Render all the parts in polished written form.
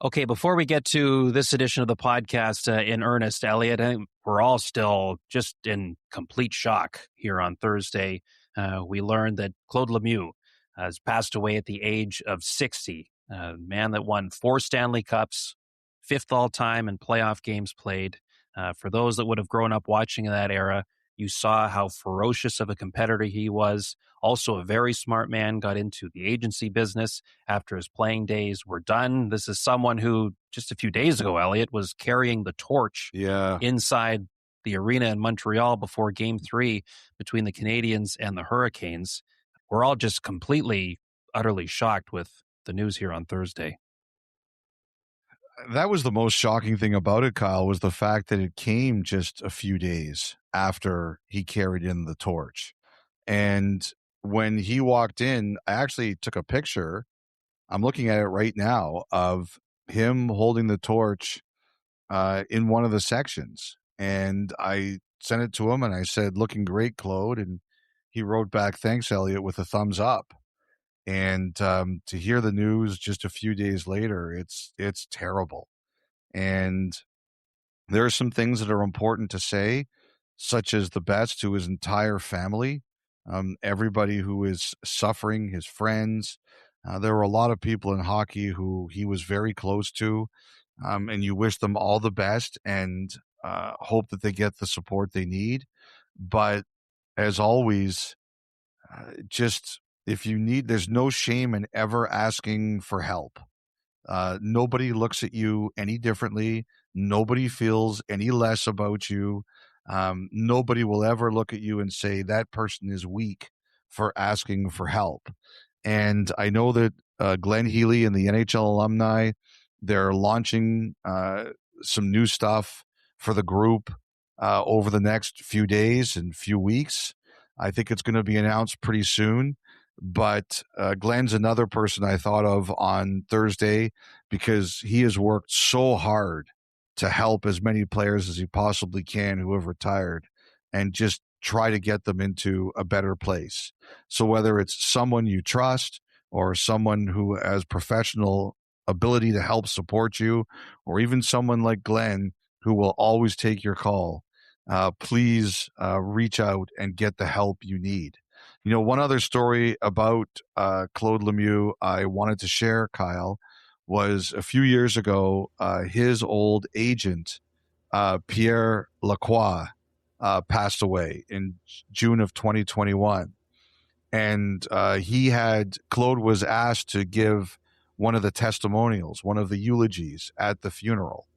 Okay, before we get to this edition of the podcast in earnest, Elliotte, I think we're all still just in complete shock here on Thursday. We learned that Claude Lemieux has passed away at the age of 60, a man that won 4 Stanley Cups, 5th all-time in playoff games played. For those that would have grown up watching in that era, you saw how ferocious of a competitor he was. Also, a very smart man, got into the agency business after his playing days were done. This is someone who, just a few days ago, Elliotte, was carrying the torch inside the arena in Montreal before Game 3 between the Canadiens and the Hurricanes. We're all just completely, utterly shocked with the news here on Thursday. That was the most shocking thing about it, Kyle, was the fact that it came just a few days after he carried in the torch. And when he walked in, I actually took a picture. I'm looking at it right now of him holding the torch in one of the sections. And I sent it to him and I said, "Looking great, Claude." And he wrote back, "Thanks, Elliotte," with a thumbs up. And to hear the news just a few days later, it's terrible. And there are some things that are important to say, such as the best to his entire family, everybody who is suffering, his friends. There were a lot of people in hockey who he was very close to, and you wish them all the best and hope that they get the support they need. But as always, just if you need, there's no shame in ever asking for help. Nobody looks at you any differently. Nobody feels any less about you. Nobody will ever look at you and say that person is weak for asking for help. And I know that Glenn Healy and the NHL alumni, they're launching some new stuff for the group over the next few days and few weeks. I think it's going to be announced pretty soon. But Glenn's another person I thought of on Thursday because he has worked so hard to help as many players as he possibly can who have retired and just try to get them into a better place. So whether it's someone you trust or someone who has professional ability to help support you, or even someone like Glenn who will always take your call, please reach out and get the help you need. You know, one other story about Claude Lemieux I wanted to share, Kyle, was a few years ago, his old agent, Pierre Lacroix, passed away in June of 2021. And Claude was asked to give one of the testimonials, one of the eulogies at the funeral.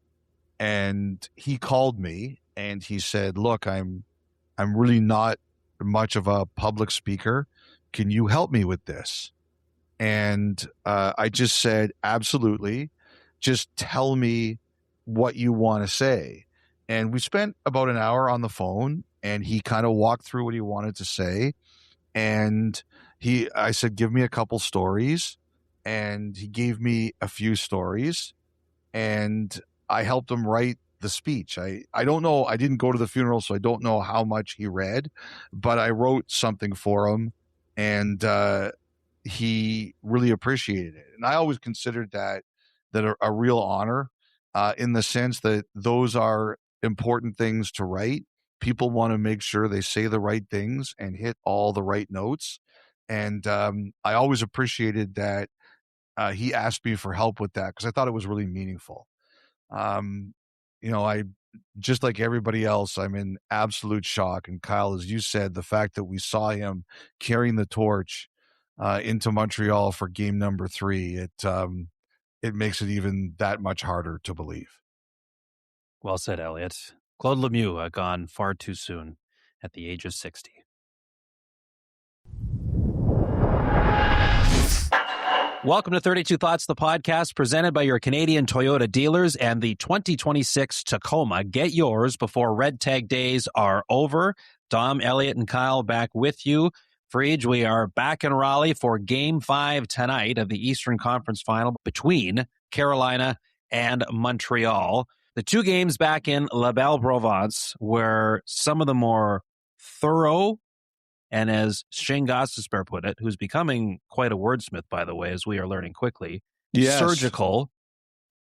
And he called me and he said, "Look, I'm really not much of a public speaker. Can you help me with this?" And I just said, "Absolutely. Just tell me what you want to say." And we spent about an hour on the phone and he kind of walked through what he wanted to say. And I said, "Give me a couple stories." And he gave me a few stories and I helped him write the speech. I don't know. I didn't go to the funeral, so I don't know how much he read, but I wrote something for him and he really appreciated it. And I always considered that a real honor in the sense that those are important things to write. People want to make sure they say the right things and hit all the right notes. And I always appreciated that he asked me for help with that because I thought it was really meaningful. I just like everybody else, I'm in absolute shock. And Kyle, as you said, the fact that we saw him carrying the torch into Montreal for game number 3, it makes it even that much harder to believe. Well said, Elliotte. Claude Lemieux gone far too soon at the age of 60. Welcome to 32 Thoughts, the podcast presented by your Canadian Toyota dealers and the 2026 Tacoma. Get yours before red tag days are over. Dom, Elliotte, and Kyle back with you. Friedge, we are back in Raleigh for Game 5 tonight of the Eastern Conference Final between Carolina and Montreal. The two games back in La Belle Provence were some of the more thorough, and as Shane Gostisbehere put it, who's becoming quite a wordsmith, by the way, as we are learning quickly, yes, surgical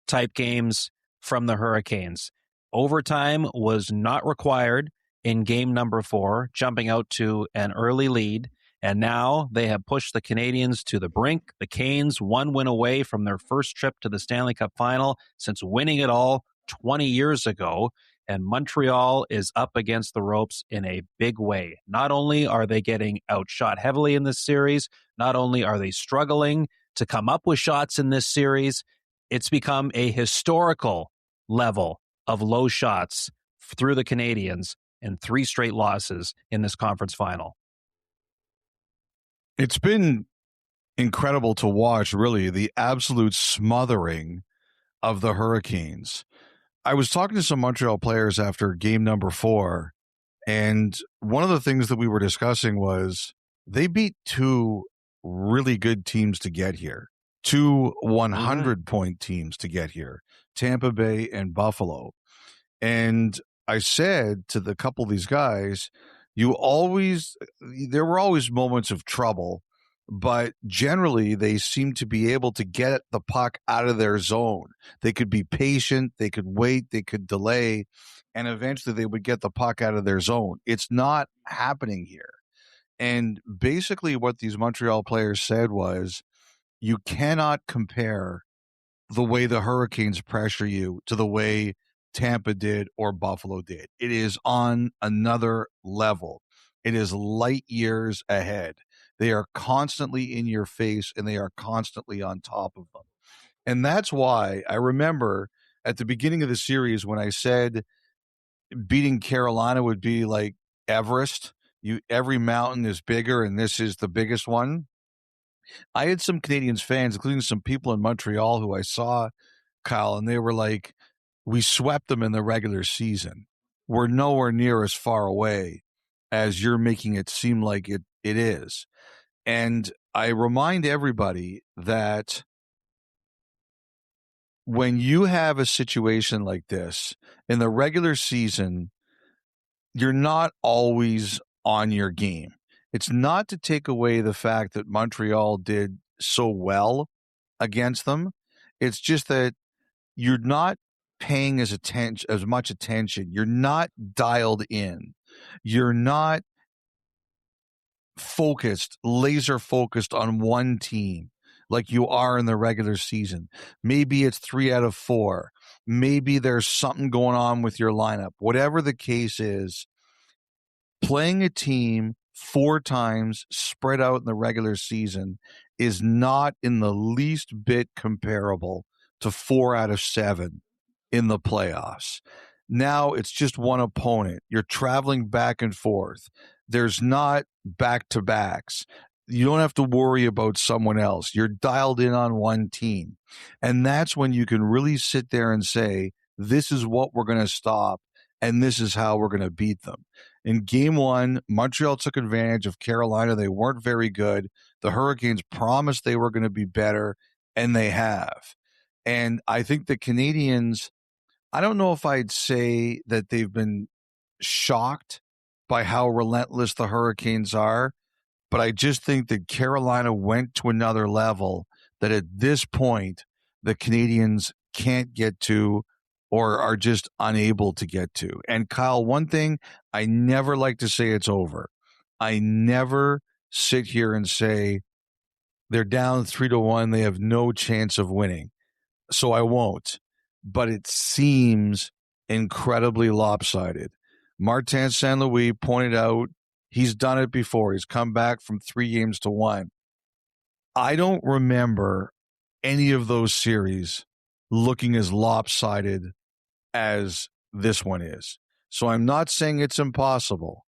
type games from the Hurricanes. Overtime was not required in game number 4, jumping out to an early lead. And now they have pushed the Canadiens to the brink. The Canes, one win away from their first trip to the Stanley Cup final since winning it all 20 years ago. And Montreal is up against the ropes in a big way. Not only are they getting outshot heavily in this series, not only are they struggling to come up with shots in this series, it's become a historical level of low shots through the Canadiens and 3 straight losses in this conference final. It's been incredible to watch, really, the absolute smothering of the Hurricanes. I was talking to some Montreal players after game number 4, and one of the things that we were discussing was they beat 2 really good teams to get here, 2 100-point teams to get here, Tampa Bay and Buffalo. And I said to the couple of these guys, there were always moments of trouble, but generally they seem to be able to get the puck out of their zone. They could be patient, they could wait, they could delay, and eventually they would get the puck out of their zone. It's not happening here. And basically what these Montreal players said was, you cannot compare the way the Hurricanes pressure you to the way Tampa did or Buffalo did. It is on another level. It is light years ahead. They are constantly in your face and they are constantly on top of them. And that's why I remember at the beginning of the series when I said beating Carolina would be like Everest. Every mountain is bigger and this is the biggest one. I had some Canadiens fans, including some people in Montreal who I saw, Kyle, and they were like, we swept them in the regular season. We're nowhere near as far away as you're making it seem like it is. And I remind everybody that when you have a situation like this in the regular season, you're not always on your game. It's not to take away the fact that Montreal did so well against them. It's just that you're not paying as much attention. You're not dialed in. You're not laser focused on one team like you are in the regular season. Maybe it's 3 out of 4. Maybe there's something going on with your lineup. Whatever the case is, playing a team 4 times spread out in the regular season is not in the least bit comparable to 4 out of 7 in the playoffs. Now it's just one opponent. You're traveling back and forth. There's not back-to-backs. You don't have to worry about someone else. You're dialed in on one team. And that's when you can really sit there and say, this is what we're going to stop, and this is how we're going to beat them. In game 1, Montreal took advantage of Carolina. They weren't very good. The Hurricanes promised they were going to be better, and they have. And I think the Canadiens, I don't know if I'd say that they've been shocked by how relentless the Hurricanes are, but I just think that Carolina went to another level that at this point the Canadiens can't get to or are just unable to get to. And Kyle, one thing, I never like to say it's over. I never sit here and say they're down 3-1, they have no chance of winning. So I won't. But it seems incredibly lopsided. Martin St. Louis pointed out he's done it before. He's come back from 3 games to 1. I don't remember any of those series looking as lopsided as this one is. So I'm not saying it's impossible,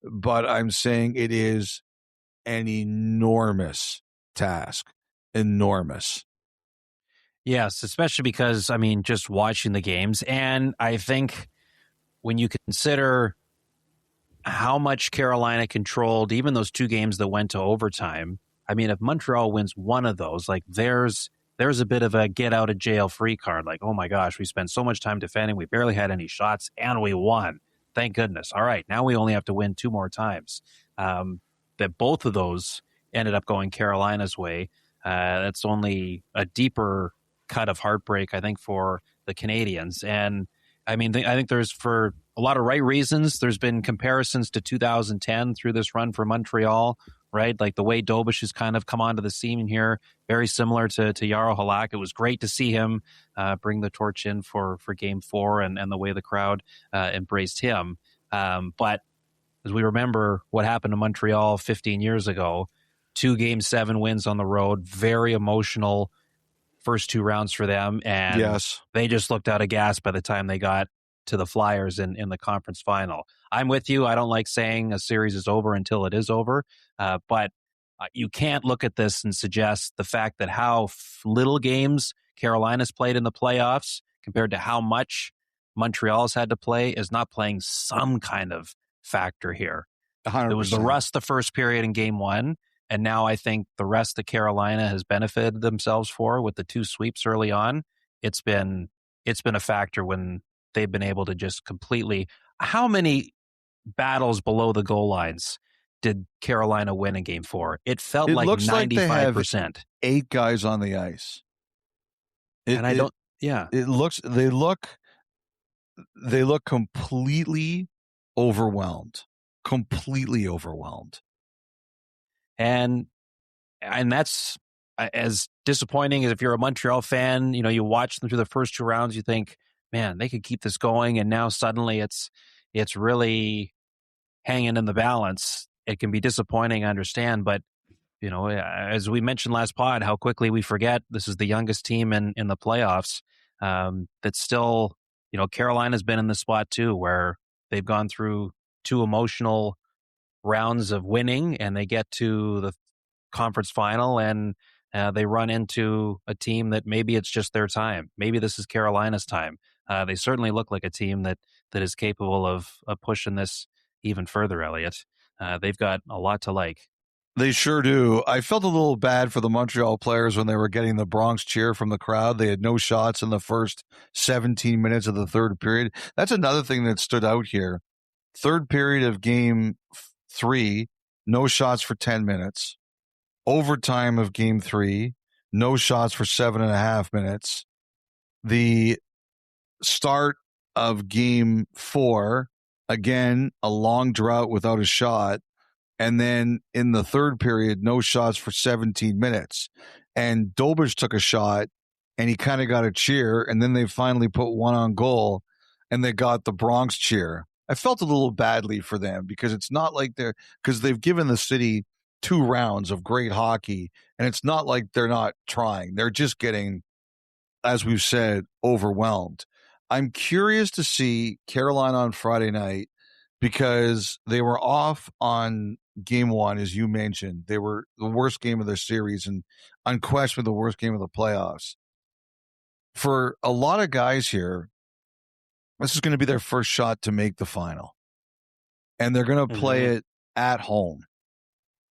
but I'm saying it is an enormous task. Enormous. Yes, especially because, I mean, just watching the games. And I think when you consider how much Carolina controlled even those 2 games that went to overtime, I mean, if Montreal wins one of those, like there's a bit of a get out of jail free card. Like, oh my gosh, we spent so much time defending. We barely had any shots and we won. Thank goodness. All right. Now we only have to win 2 more times. That both of those ended up going Carolina's way. That's only a deeper cut of heartbreak, I think, for the Canadiens. And I mean, I think there's, for a lot of right reasons, there's been comparisons to 2010 through this run for Montreal, right? Like the way Dobish has kind of come onto the scene here, very similar to Jaro Halak. It was great to see him bring the torch in for Game 4 and the way the crowd embraced him. But as we remember what happened to Montreal 15 years ago, 2 Game 7 wins on the road, very emotional first 2 rounds for them, and they just looked out of gas by the time they got to the Flyers in the conference final. I'm with you. I don't like saying a series is over until it is over, but you can't look at this and suggest the fact that how little games Carolina's played in the playoffs compared to how much Montreal's had to play is not playing some kind of factor here. 100%. There was the rust the first period in Game 1. And now I think the rest that Carolina has benefited themselves for with the 2 sweeps early on, it's been a factor when they've been able to just completely. How many battles below the goal lines did Carolina win in Game 4? It felt like 95%. Like they have 8 guys on the ice. They look completely overwhelmed. Completely overwhelmed. And that's as disappointing as if you're a Montreal fan, you watch them through the first 2 rounds, you think, man, they could keep this going. And now suddenly it's really hanging in the balance. It can be disappointing, I understand. But, as we mentioned last pod, how quickly we forget this is the youngest team in the playoffs. That's still, Carolina's been in the spot too, where they've gone through 2 emotional rounds of winning, and they get to the conference final, and they run into a team that maybe it's just their time. Maybe this is Carolina's time. They certainly look like a team that is capable of pushing this even further, Elliotte. They've got a lot to like. They sure do. I felt a little bad for the Montreal players when they were getting the Bronx cheer from the crowd. They had no shots in the first 17 minutes of the third period. That's another thing that stood out here. Third period of Game 3, no shots for 10 minutes. Overtime of Game 3, no shots for 7.5 minutes. The start of Game 4, again, a long drought without a shot. And then in the third period, no shots for 17 minutes. And Dobish took a shot, and he kind of got a cheer, and then they finally put one on goal, and they got the Bronx cheer. I felt a little badly for them because it's not like because they've given the city 2 rounds of great hockey, and it's not like they're not trying. They're just getting, as we've said, overwhelmed. I'm curious to see Carolina on Friday night because they were off on Game 1, as you mentioned. They were the worst game of their series and unquestionably the worst game of the playoffs. For a lot of guys here, this is going to be their first shot to make the final. And they're going to play it at home.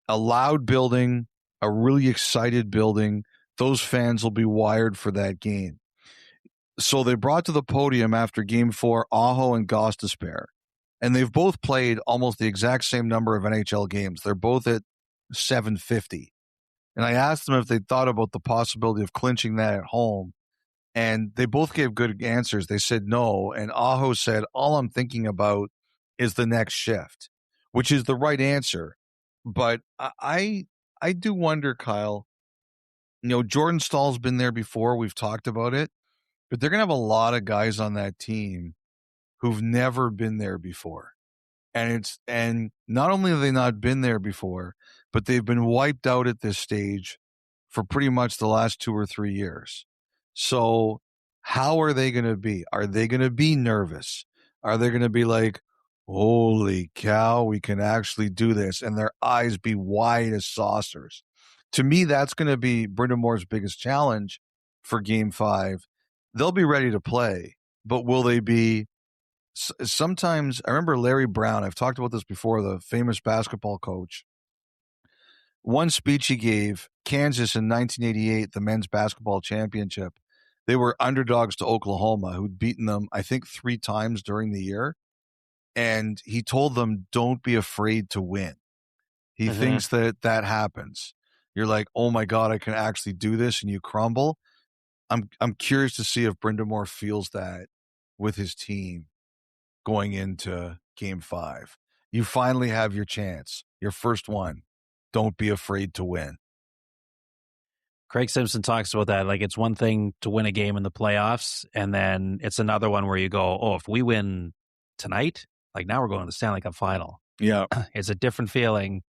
A loud building, a really excited building. Those fans will be wired for that game. So they brought to the podium after Game 4 Aho and Gostisbehere. And they've both played almost the exact same number of NHL games. They're both at 750. And I asked them if they thought about the possibility of clinching that at home. And they both gave good answers. They said no. And Aho said, all I'm thinking about is the next shift, which is the right answer. But I do wonder, Kyle, Jordan Stahl's been there before. We've talked about it. But they're going to have a lot of guys on that team who've never been there before. And not only have they not been there before, but they've been wiped out at this stage for pretty much the last 2 or 3 years. So how are they going to be? Are they going to be nervous? Are they going to be like, holy cow, we can actually do this? And their eyes be wide as saucers. To me, that's going to be Brind'Amour's biggest challenge for Game 5. They'll be ready to play, but will they be? Sometimes, I remember Larry Brown, I've talked about this before, the famous basketball coach. One speech he gave, Kansas in 1988, the men's basketball championship, they were underdogs to Oklahoma, who'd beaten them, I think, 3 times during the year. And he told them, don't be afraid to win. He thinks that happens. You're like, oh my God, I can actually do this, and you crumble. I'm curious to see if Brind'Amour feels that with his team going into Game 5. You finally have your chance, your first one. Don't be afraid to win. Craig Simpson talks about that. Like, it's one thing to win a game in the playoffs, and then it's another one where you go, oh, if we win tonight, like now we're going to the Stanley Cup final. Yeah. It's a different feeling.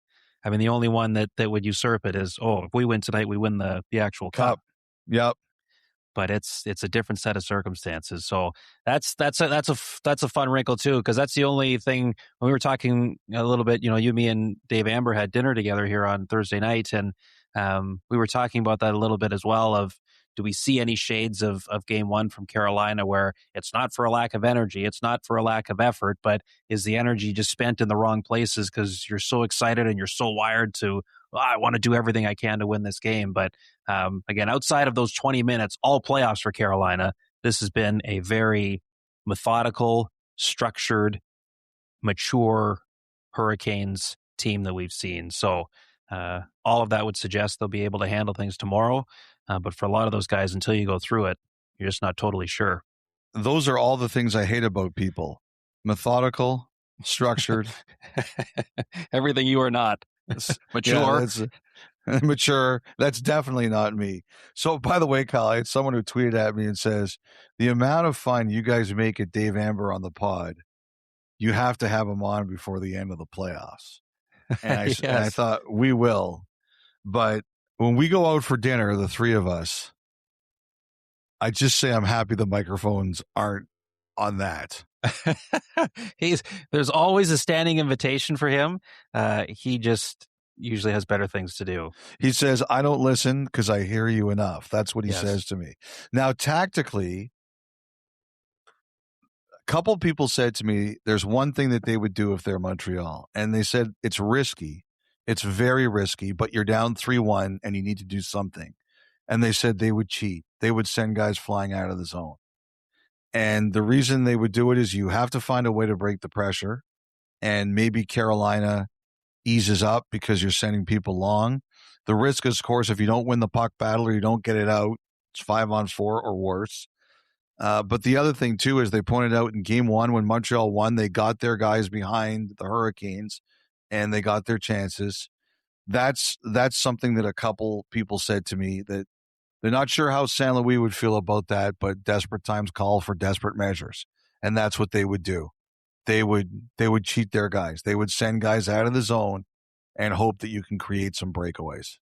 I mean, the only one that would usurp it is, oh, if we win tonight, we win the actual cup. Yep. But it's a different set of circumstances. So that's a fun wrinkle too, because that's the only thing. When we were talking a little bit, you, me, and Dave Amber had dinner together here on Thursday night, and we were talking about that a little bit as well. Of, do we see any shades of Game 1 from Carolina where it's not for a lack of energy, it's not for a lack of effort, but is the energy just spent in the wrong places because you're so excited and you're so wired to, I want to do everything I can to win this game. But again, outside of those 20 minutes, all playoffs for Carolina, this has been a very methodical, structured, mature Hurricanes team that we've seen. So all of that would suggest they'll be able to handle things tomorrow. But for a lot of those guys, until you go through it, you're just not totally sure. Those are all the things I hate about people. Methodical, structured. Everything you are not. Mature. Yeah, mature. That's definitely not me. So, by the way, Kyle, I had someone who tweeted at me and says, the amount of fun you guys make at Dave Amber on the pod, you have to have him on before the end of the playoffs. And Yes. and I thought, we will. But when we go out for dinner, the three of us, I just say I'm happy the microphones aren't on that. There's always a standing invitation for him. He just usually has better things to do. He says, I don't listen because I hear you enough. That's what he says to me. Now, tactically, a couple people said to me, there's one thing that they would do if they're Montreal. And they said, it's risky. It's very risky, but you're down 3-1 and you need to do something. And they said they would cheat. They would send guys flying out of the zone. And the reason they would do it is you have to find a way to break the pressure. And maybe Carolina eases up because you're sending people long. The risk is, of course, if you don't win the puck battle or you don't get it out, it's 5-on-4 or worse. But the other thing, too, is they pointed out in Game 1 when Montreal won, they got their guys behind the Hurricanes and they got their chances. That's something that a couple people said to me, that they're not sure how St. Louis would feel about that, but desperate times call for desperate measures. And that's what they would do. They would cheat their guys. They would send guys out of the zone and hope that you can create some breakaways.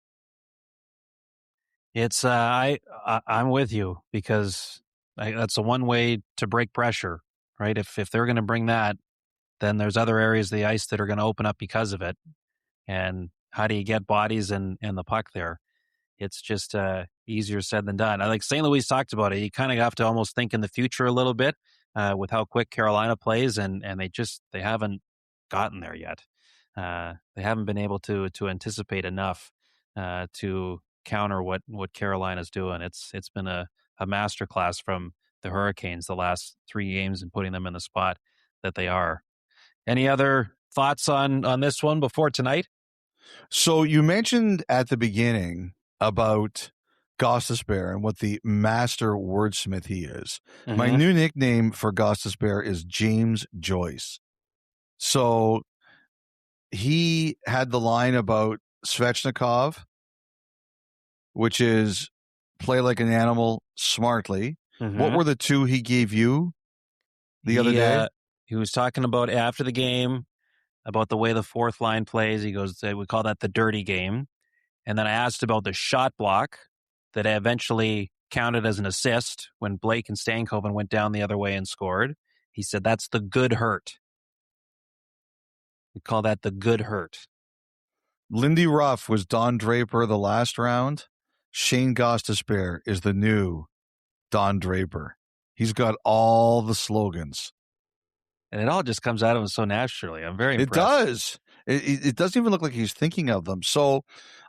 It's I'm with you, because that's the one way to break pressure, right? If they're going to bring that, then there's other areas of the ice that are going to open up because of it. And how do you get bodies and the puck there? It's just easier said than done. I like St. Louis talked about it. You kind of have to almost think in the future a little bit with how quick Carolina plays, and they haven't gotten there yet. They haven't been able to anticipate enough to counter what Carolina's doing. It's been a masterclass from the Hurricanes the last 3 games and putting them in the spot that they are. Any other thoughts on this one before tonight? So you mentioned at the beginning about Gostisbehere and what the master wordsmith he is. Mm-hmm. My new nickname for Gostisbehere is James Joyce. So he had the line about Svechnikov, which is play like an animal smartly. Mm-hmm. What were the two he gave you the other day? He was talking about after the game about the way the fourth line plays. He goes, we call that the dirty game. And then I asked about the shot block that eventually counted as an assist when Blake and Stankoven went down the other way and scored. He said, that's the good hurt. We call that the good hurt. Lindy Ruff was Don Draper the last round. Shane Gostisbehere is the new Don Draper. He's got all the slogans. And it all just comes out of him so naturally. I'm very impressed. It does. It doesn't even look like he's thinking of them. So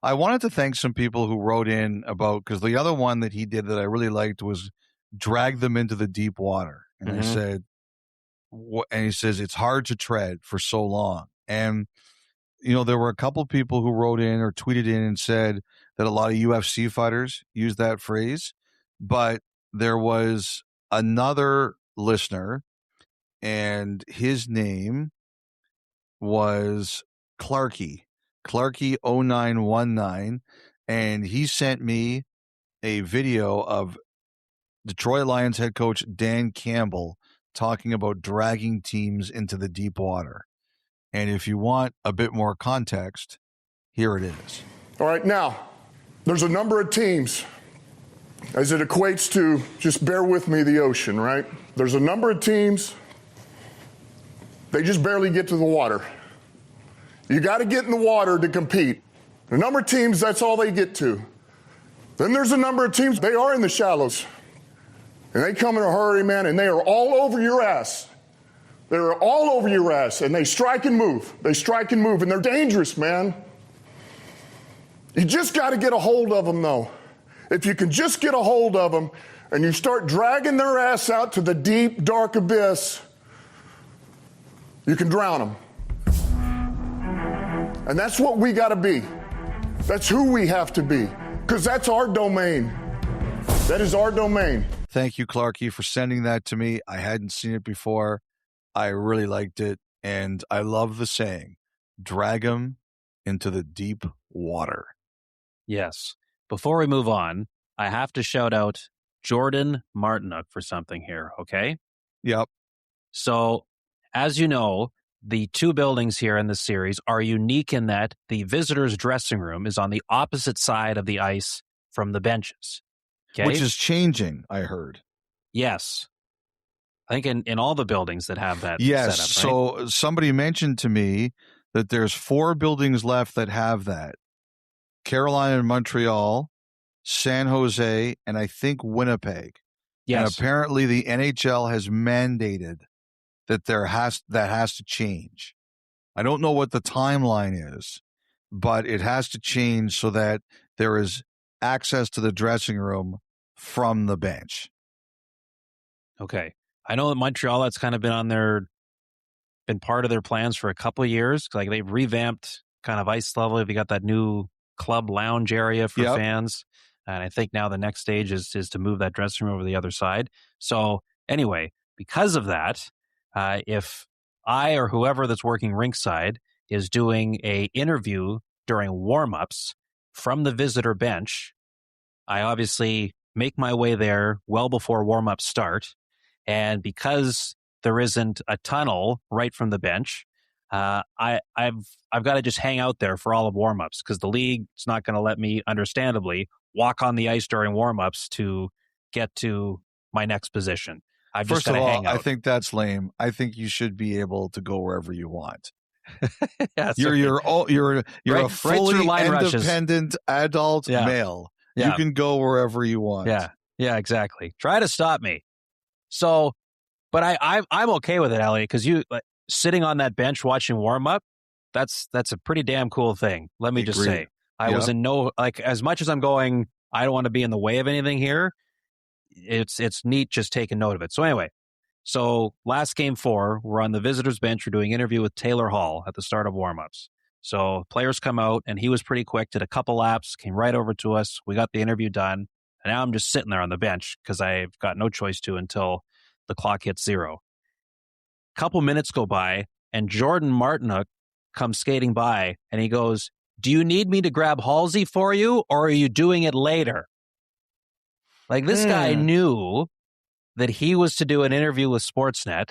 I wanted to thank some people who wrote in about, because the other one that he did that I really liked was drag them into the deep water. And I said, and he says, it's hard to tread for so long. And, there were a couple people who wrote in or tweeted in and said that a lot of UFC fighters use that phrase. but there was another listener, and his name was Clarky0919, and he sent me a video of Detroit Lions head coach Dan Campbell talking about dragging teams into the deep water. And if you want a bit more context, here it is. All right, now, there's a number of teams as it equates to, just bear with me, the ocean, right? There's a number of teams, they just barely get to the water. You got to get in the water to compete. A number of teams, that's all they get to. Then there's a number of teams, they are in the shallows. And they come in a hurry, man, and they are all over your ass. They're all over your ass, and they strike and move. They strike and move, and they're dangerous, man. You just got to get a hold of them, though. If you can just get a hold of them, and you start dragging their ass out to the deep, dark abyss, you can drown them. And that's what we got to be. That's who we have to be, because that's our domain. That is our domain. Thank you, Clarky, for sending that to me. I hadn't seen it before. I really liked it, and I love the saying, drag them into the deep water. Yes. Before we move on, I have to shout out Jordan Martinook for something here, okay? Yep. So, as you know, the two buildings here in this series are unique in that the visitors' dressing room is on the opposite side of the ice from the benches. Okay? Which is changing, I heard. Yes. I think in all the buildings that have that yes, setup, right? So somebody mentioned to me that there's 4 buildings left that have that. Carolina and Montreal, San Jose, and I think Winnipeg. Yes. And apparently the NHL has mandated that that has to change. I don't know what the timeline is, but it has to change so that there is access to the dressing room from the bench. Okay. I know that Montreal, that's kind of been part of their plans for a couple of years. Like they've revamped kind of ice level. They got that new club lounge area for fans. And I think now the next stage is to move that dressing room over the other side. So anyway, because of that, if I or whoever that's working rinkside is doing a interview during warmups from the visitor bench, I obviously make my way there well before warmups start. And because there isn't a tunnel right from the bench, I've got to just hang out there for all of warmups because the league is not going to let me, understandably, walk on the ice during warmups to get to my next position. I've just got to hang out. I think that's lame. I think you should be able to go wherever you want. Yeah, you're a fully independent adult male. Yeah. You can go wherever you want. Yeah, exactly. Try to stop me. So, but I'm okay with it, Elliot, because you sitting on that bench watching warm up, that's a pretty damn cool thing. Let me just say, I was in as much as I'm going, I don't want to be in the way of anything here. It's neat just taking note of it. So anyway, last game 4, we're on the visitors bench. We're doing an interview with Taylor Hall at the start of warmups. So players come out, and he was pretty quick, did a couple laps, came right over to us. We got the interview done, and now I'm just sitting there on the bench because I've got no choice to until the clock hits 0. Couple minutes go by, and Jordan Martinook comes skating by, and he goes, "Do you need me to grab Halsey for you, or are you doing it later?" Like, this guy knew that he was to do an interview with Sportsnet,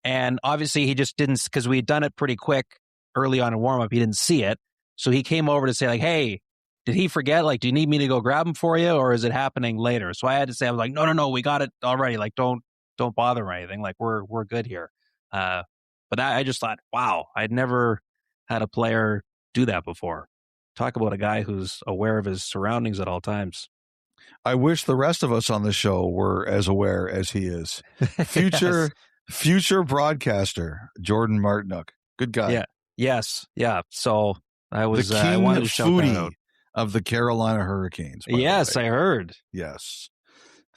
and obviously he just didn't, because we had done it pretty quick early on in warm-up, he didn't see it, so he came over to say, like, "Hey, did he forget? Like, do you need me to go grab him for you, or is it happening later?" So I had to say, I was like, no, we got it already. Like, don't bother or anything. Like, we're good here. But I just thought, wow, I'd never had a player do that before. Talk about a guy who's aware of his surroundings at all times. I wish the rest of us on the show were as aware as he is. Future broadcaster, Jordan Martinook. Good guy. Yeah. Yes. Yeah. So I was the king I wanted to shout that out. Of the Carolina Hurricanes. Yes, I heard. Yes.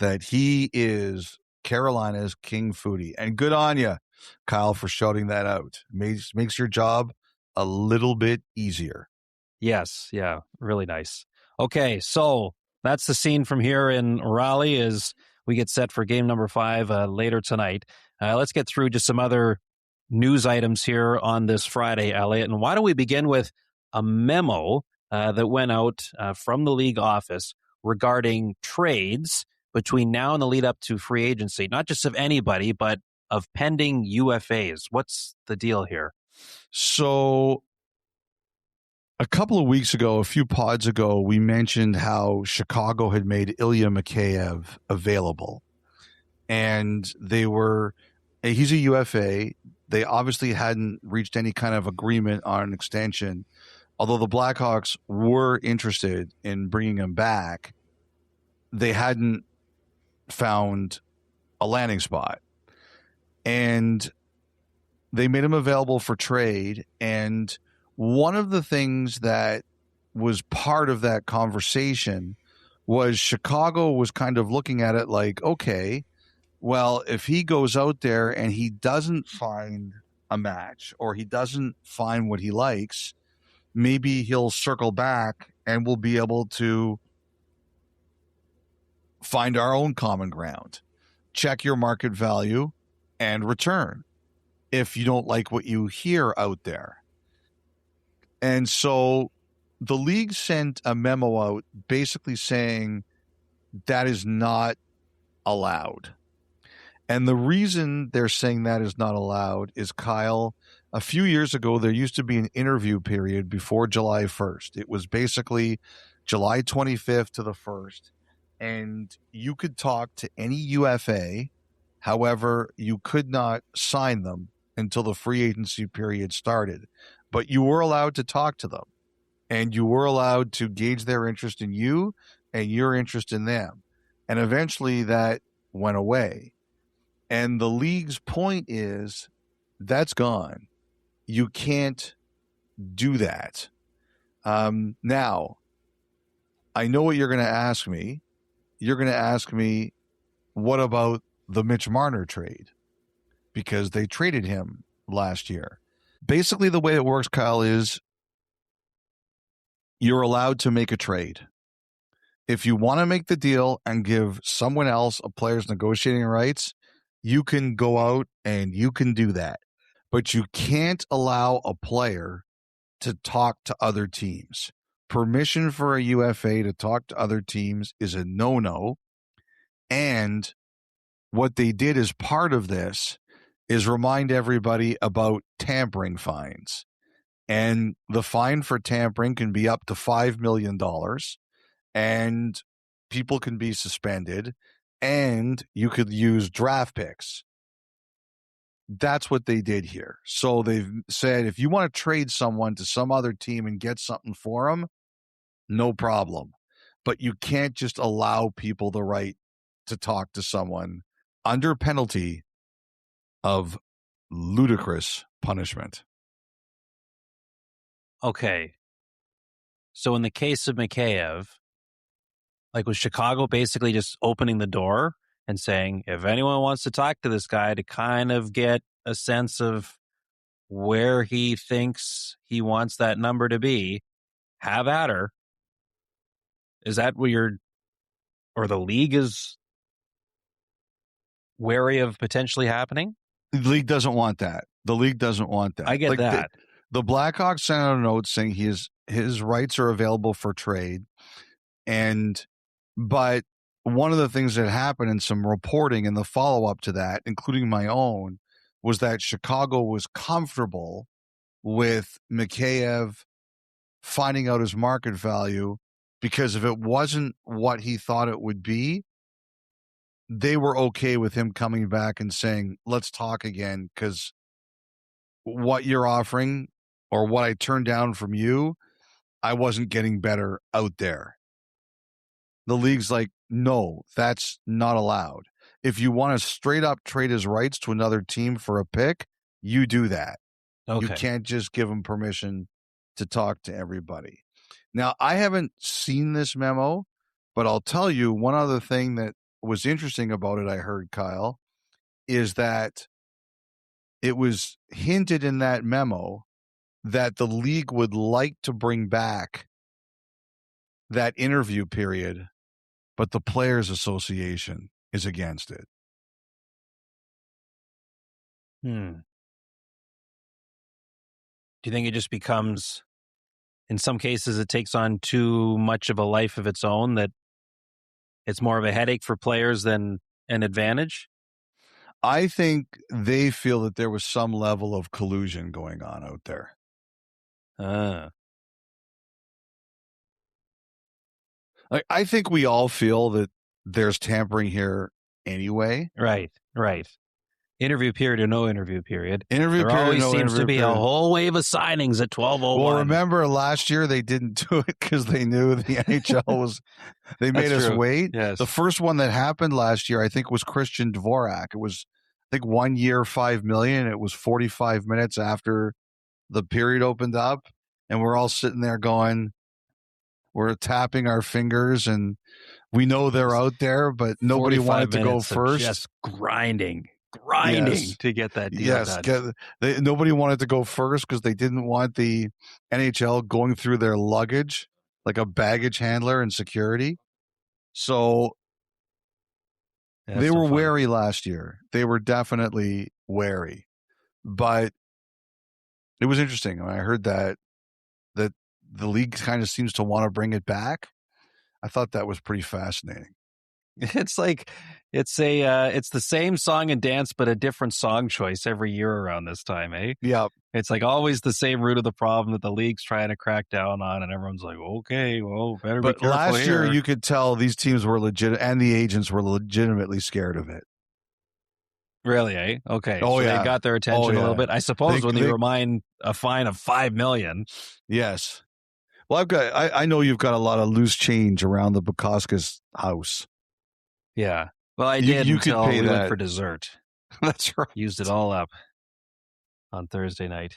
That he is Carolina's King Foodie. And good on you, Kyle, for shouting that out. Makes your job a little bit easier. Yes. Yeah. Really nice. Okay. So that's the scene from here in Raleigh as we get set for game number 5 later tonight. Let's get through just some other news items here on this Friday, Elliotte. And why don't we begin with a memo that went out from the league office regarding trades between now and the lead up to free agency, not just of anybody, but of pending UFAs. What's the deal here? So a couple of weeks ago, a few pods ago, we mentioned how Chicago had made Ilya Mikheyev available. And he's a UFA. They obviously hadn't reached any kind of agreement on an extension, although the Blackhawks were interested in bringing him back. They hadn't found a landing spot, and they made him available for trade. And one of the things that was part of that conversation was Chicago was kind of looking at it like, okay, well, if he goes out there and he doesn't find a match or he doesn't find what he likes, maybe he'll circle back and we'll be able to find our own common ground, check your market value, and return if you don't like what you hear out there. And so the league sent a memo out basically saying that is not allowed. And the reason they're saying that is not allowed is, Kyle, a few years ago, there used to be an interview period before July 1st. It was basically July 25th to the 1st. And you could talk to any UFA. However, you could not sign them until the free agency period started. But you were allowed to talk to them. And you were allowed to gauge their interest in you and your interest in them. And eventually that went away. And the league's point is that's gone. You can't do that. Now, I know what you're going to ask me. You're going to ask me, what about the Mitch Marner trade? Because they traded him last year. Basically, the way it works, Kyle, is you're allowed to make a trade. If you want to make the deal and give someone else a player's negotiating rights, you can go out and you can do that. But you can't allow a player to talk to other teams. Permission for a UFA to talk to other teams is a no-no. And what they did as part of this is remind everybody about tampering fines. And the fine for tampering can be up to $5 million. And people can be suspended. And you could use draft picks. That's what they did here. So they've said, if you want to trade someone to some other team and get something for them, no problem. But you can't just allow people the right to talk to someone under penalty of ludicrous punishment. Okay. So in the case of Mikheyev, like, was Chicago basically just opening the door and saying, if anyone wants to talk to this guy to kind of get a sense of where he thinks he wants that number to be, have at her? Is that what or the league is wary of potentially happening? The league doesn't want that. The league doesn't want that. I get that. The Blackhawks sent out a note saying his rights are available for trade. But one of the things that happened in some reporting in the follow-up to that, including my own, was that Chicago was comfortable with Mikheyev finding out his market value, because if it wasn't what he thought it would be, they were okay with him coming back and saying, let's talk again, because what you're offering or what I turned down from you, I wasn't getting better out there. The league's like, no, that's not allowed. If you want to straight up trade his rights to another team for a pick, you do that. Okay. You can't just give him permission to talk to everybody. Now, I haven't seen this memo, but I'll tell you one other thing that was interesting about it, I heard, Kyle, is that it was hinted in that memo that the league would like to bring back that interview period but the Players Association is against it. Do you think it just becomes, in some cases, it takes on too much of a life of its own, that it's more of a headache for players than an advantage? I think they feel that there was some level of collusion going on out there. I think we all feel that there's tampering here anyway. Right. Interview period or no interview period. There always seems to be a whole wave of signings at 12:01. Well, remember last year they didn't do it because they knew the NHL was. They made us wait. Yes. The first one that happened last year, I think, was Christian Dvorak. It was, I think, 1 year, $5 million. It was 45 minutes after the period opened up, and we're all sitting there going, we're tapping our fingers, and we know they're out there, but nobody wanted to go first. Just grinding to get that deal done. Nobody wanted to go first because they didn't want the NHL going through their luggage like a baggage handler and security. So they were wary last year. They were definitely wary. But it was interesting. When I heard that the league kind of seems to want to bring it back, I thought that was pretty fascinating. It's like it's the same song and dance, but a different song choice every year around this time, eh? Yeah. It's like always the same root of the problem that the league's trying to crack down on, and everyone's like, okay, well, better be careful. But last year, you could tell these teams were legit, and the agents were legitimately scared of it. Really, eh? Okay. So they got their attention a little bit. I suppose when you remind a fine of $5 million. Yes. Well, I know you've got a lot of loose change around the Bukauskas house. Yeah. Well, I did until we went for dessert. That's right. Used it all up on Thursday night.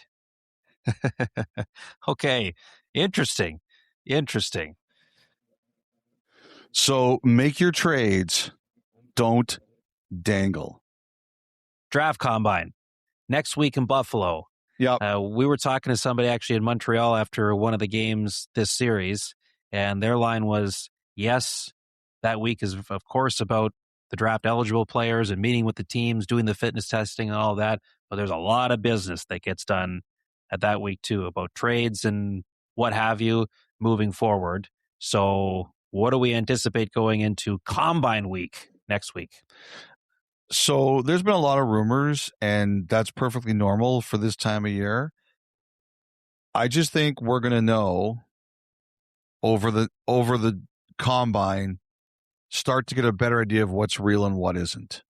Okay. Interesting. So make your trades. Don't dangle. Draft Combine. Next week in Buffalo. Yep. We were talking to somebody actually in Montreal after one of the games this series, and their line was, yes, that week is, of course, about the draft eligible players and meeting with the teams, doing the fitness testing and all that. But there's a lot of business that gets done at that week, too, about trades and what have you moving forward. So what do we anticipate going into Combine week next week? So there's been a lot of rumors, and that's perfectly normal for this time of year. I just think we're going to know over the Combine, start to get a better idea of what's real and what isn't.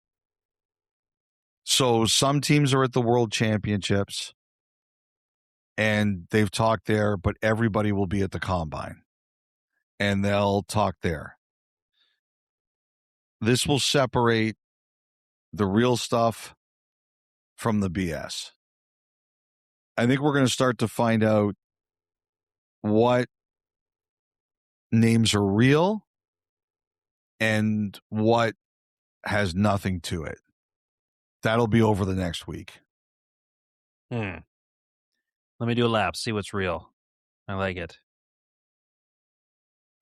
So some teams are at the World Championships, and they've talked there, but everybody will be at the Combine, and they'll talk there. This will separate the real stuff from the BS. I think we're going to start to find out what names are real and what has nothing to it. That'll be over the next week. Let me do a lap, see what's real. I like it.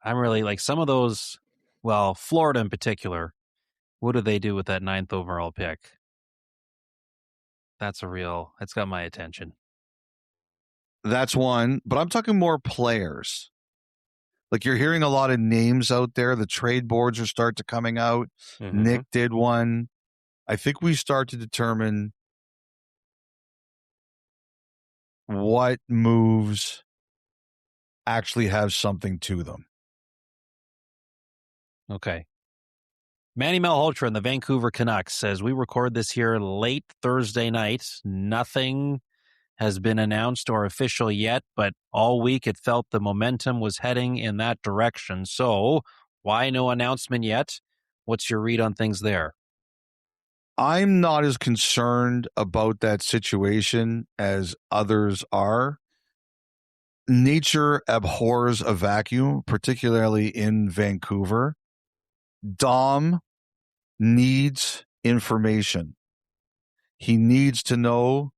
I'm really like some of those, well, Florida in particular. What do they do with that 9th overall pick? That's got my attention. That's one, but I'm talking more players. Like you're hearing a lot of names out there. The trade boards are start to coming out. Mm-hmm. Nick did one. I think we start to determine what moves actually have something to them. Okay. Manny Malhotra and the Vancouver Canucks says we record this here late Thursday night. Nothing has been announced or official yet, but all week it felt the momentum was heading in that direction. So why no announcement yet? What's your read on things there? I'm not as concerned about that situation as others are. Nature abhors a vacuum, particularly in Vancouver. Dom needs information. He needs to know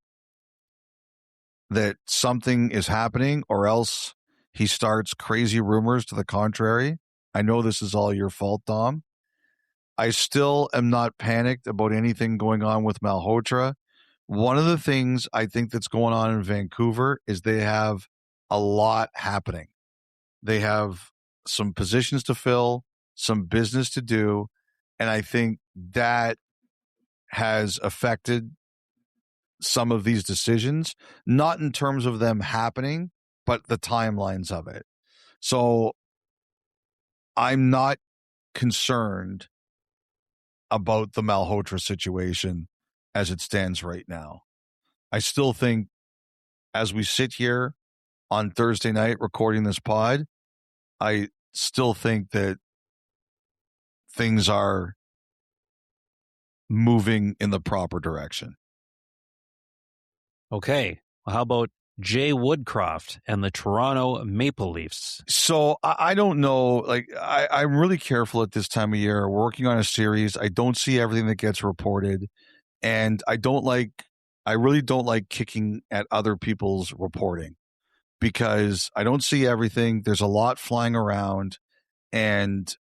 that something is happening, or else he starts crazy rumors to the contrary. I know this is all your fault, Dom. I still am not panicked about anything going on with Malhotra. One of the things I think that's going on in Vancouver is they have a lot happening. They have some positions to fill, some business to do, and I think that has affected some of these decisions, not in terms of them happening, but the timelines of it. So I'm not concerned about the Malhotra situation as it stands right now. I still think as we sit here on Thursday night recording this pod, I still think that things are moving in the proper direction. Okay. Well, how about Jay Woodcroft and the Toronto Maple Leafs? So I don't know. Like I'm really careful at this time of year. We're working on a series. I don't see everything that gets reported. And I really don't like kicking at other people's reporting because I don't see everything. There's a lot flying around and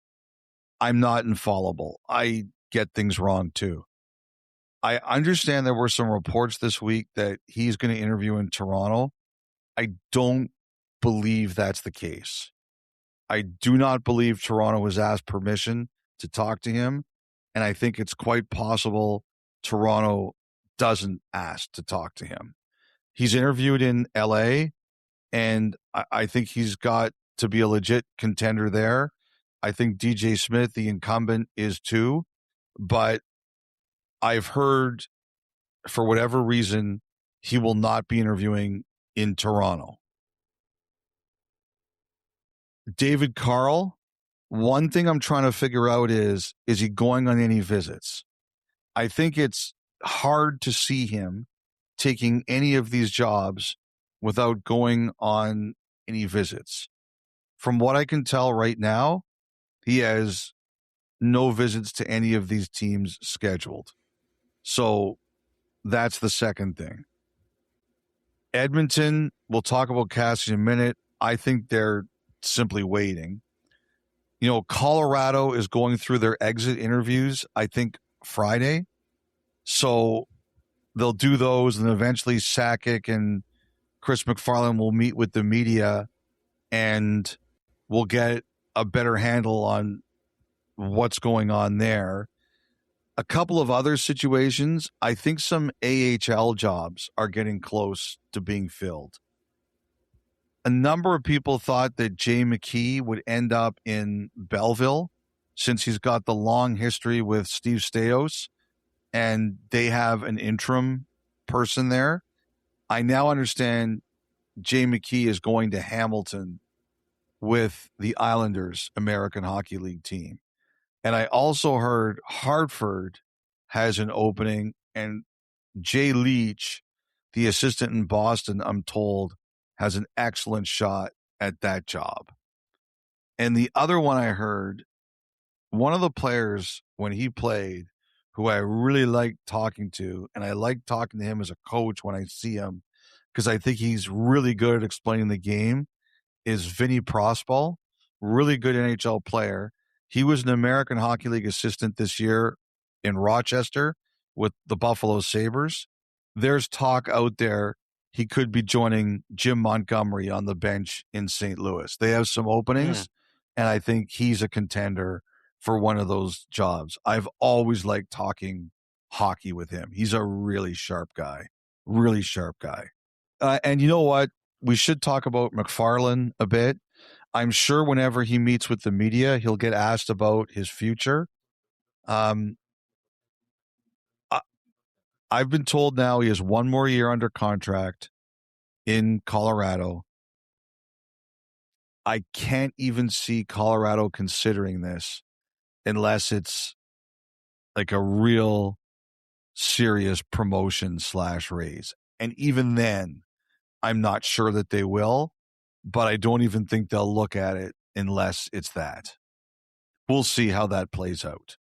I'm not infallible. I get things wrong too. I understand there were some reports this week that he's going to interview in Toronto. I don't believe that's the case. I do not believe Toronto was asked permission to talk to him. And I think it's quite possible Toronto doesn't ask to talk to him. He's interviewed in LA, and I think he's got to be a legit contender there. I think DJ Smith, the incumbent, is too. But I've heard, for whatever reason, he will not be interviewing in Toronto. David Carl, one thing I'm trying to figure out is he going on any visits? I think it's hard to see him taking any of these jobs without going on any visits. From what I can tell right now, he has no visits to any of these teams scheduled. So that's the second thing. Edmonton, we'll talk about Cassidy in a minute. I think they're simply waiting. Colorado is going through their exit interviews, I think, Friday. So they'll do those, and eventually Sakic and Chris McFarland will meet with the media, and we'll get a better handle on what's going on there. A couple of other situations, I think some AHL jobs are getting close to being filled. A number of people thought that Jay McKee would end up in Belleville since he's got the long history with Steve Stais, and they have an interim person there. I now understand Jay McKee is going to Hamilton with the Islanders American Hockey League team. And I also heard Hartford has an opening, and Jay Leach, the assistant in Boston, I'm told, has an excellent shot at that job. And the other one I heard, one of the players when he played, who I really liked talking to, and I like talking to him as a coach when I see him, because I think he's really good at explaining the game, is Vinny Prospal, really good NHL player. He was an American Hockey League assistant this year in Rochester with the Buffalo Sabres. There's talk out there he could be joining Jim Montgomery on the bench in St. Louis. They have some openings, and I think he's a contender for one of those jobs. I've always liked talking hockey with him. He's a really sharp guy. And you know what? We should talk about McFarland a bit. I'm sure whenever he meets with the media, he'll get asked about his future. I've been told now he has one more year under contract in Colorado. I can't even see Colorado considering this unless it's like a real serious promotion / raise. And even then, I'm not sure that they will, but I don't even think they'll look at it unless it's that. We'll see how that plays out.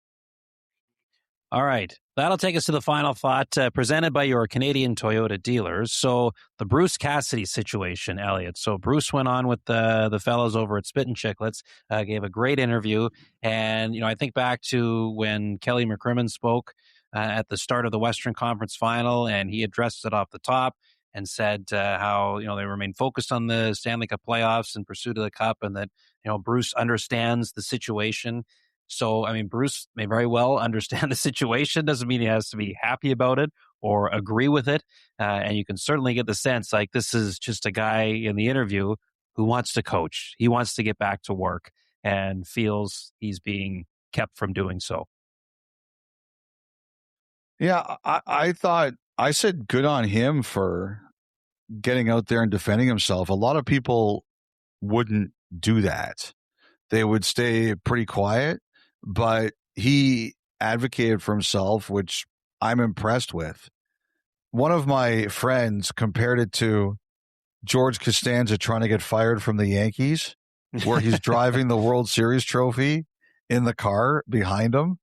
All right. That'll take us to the final thought presented by your Canadian Toyota dealers. So the Bruce Cassidy situation, Elliotte. So Bruce went on with the fellows over at Spit and Chicklets, gave a great interview. And, I think back to when Kelly McCrimmon spoke at the start of the Western Conference Final, and he addressed it off the top and said how, they remain focused on the Stanley Cup playoffs in pursuit of the Cup, and that, Bruce understands the situation. So, Bruce may very well understand the situation. Doesn't mean he has to be happy about it or agree with it. And you can certainly get the sense like this is just a guy in the interview who wants to coach. He wants to get back to work and feels he's being kept from doing so. Yeah, I thought, I said good on him for getting out there and defending himself. A lot of people wouldn't do that. They would stay pretty quiet. But he advocated for himself, which I'm impressed with. One of my friends compared it to George Costanza trying to get fired from the Yankees, where he's driving the World Series trophy in the car behind him.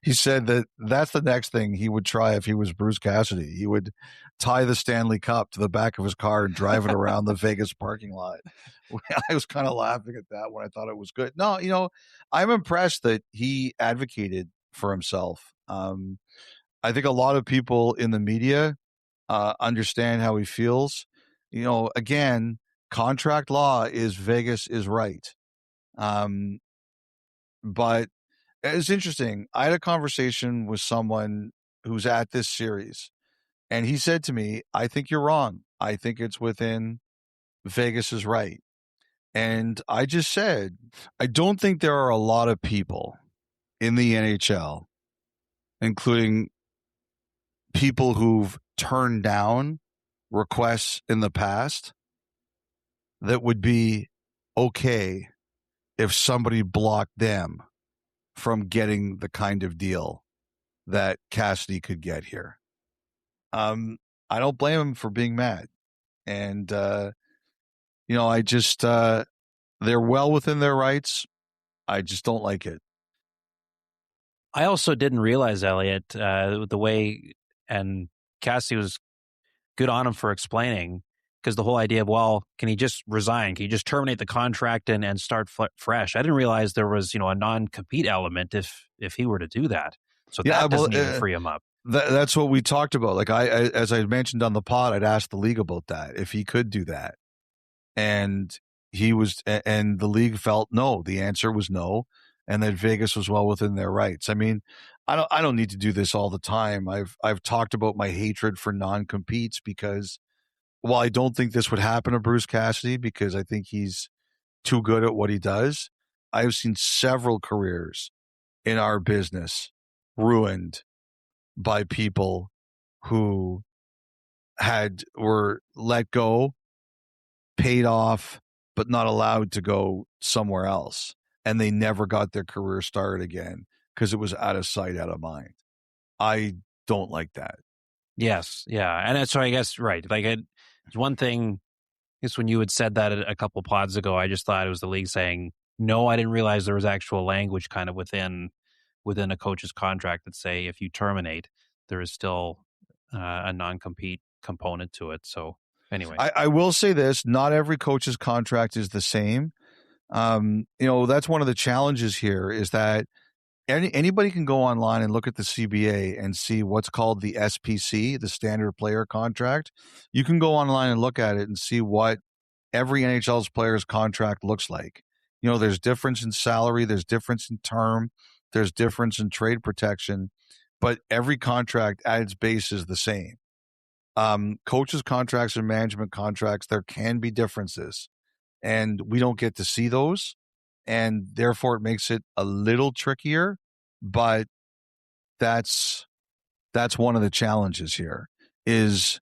He said that that's the next thing he would try if he was Bruce Cassidy. He would tie the Stanley Cup to the back of his car and drive it around the Vegas parking lot. I was kind of laughing at that when I thought it was good. No, I'm impressed that he advocated for himself. I think a lot of people in the media understand how he feels. Again, contract law is Vegas is right. But it's interesting. I had a conversation with someone who's at this series, and he said to me, I think you're wrong. I think it's within Vegas's right. And I just said, I don't think there are a lot of people in the NHL, including people who've turned down requests in the past, that would be okay if somebody blocked them from getting the kind of deal that Cassidy could get here. I don't blame him for being mad. And, I just, they're well within their rights. I just don't like it. I also didn't realize, Elliotte, the way, and Cassidy was good on him for explaining, because the whole idea of, well, can he just resign? Can he just terminate the contract and start fresh? I didn't realize there was, a non-compete element if he were to do that. So that doesn't even free him up. That's what we talked about. Like as I mentioned on the pod, I'd asked the league about that, if he could do that. And and the league felt no. The answer was no, and that Vegas was well within their rights. I don't need to do this all the time. I've talked about my hatred for non-competes because, while I don't think this would happen to Bruce Cassidy because I think he's too good at what he does, I've seen several careers in our business ruined by people who were let go, paid off, but not allowed to go somewhere else. And they never got their career started again because it was out of sight, out of mind. I don't like that. Yes. Yeah. And so I guess, right. Like it's one thing, I guess when you had said that a couple pods ago, I just thought it was the league saying, no, I didn't realize there was actual language kind of within a coach's contract that say, if you terminate, there is still a non-compete component to it. So anyway, I will say this, not every coach's contract is the same. That's one of the challenges here is that anybody can go online and look at the CBA and see what's called the SPC, the standard player contract. You can go online and look at it and see what every NHL's player's contract looks like. There's difference in salary, there's difference in term, there's difference in trade protection, but every contract at its base is the same. Coaches' contracts and management contracts, there can be differences, and we don't get to see those, and therefore it makes it a little trickier, but that's one of the challenges here is,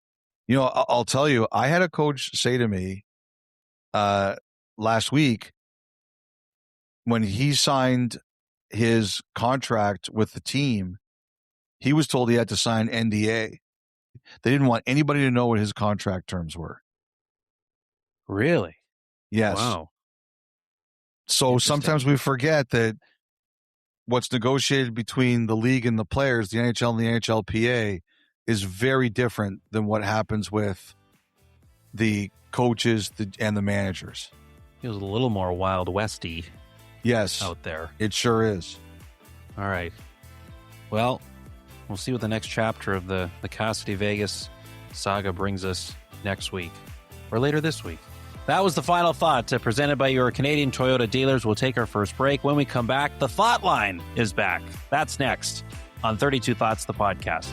I'll tell you, I had a coach say to me last week when he signed his contract with the team, he was told he had to sign NDA. They didn't want anybody to know what his contract terms were. Really? Yes. Wow. So sometimes we forget that what's negotiated between the league and the players, the NHL and the NHLPA, is very different than what happens with the coaches and the managers. It was a little more Wild Westy. Yes. Out there. It sure is. All right. Well, we'll see what the next chapter of the Cassidy Vegas saga brings us next week or later this week. That was the final thought presented by your Canadian Toyota dealers. We'll take our first break. When we come back, the Thought Line is back. That's next on 32 Thoughts, the podcast.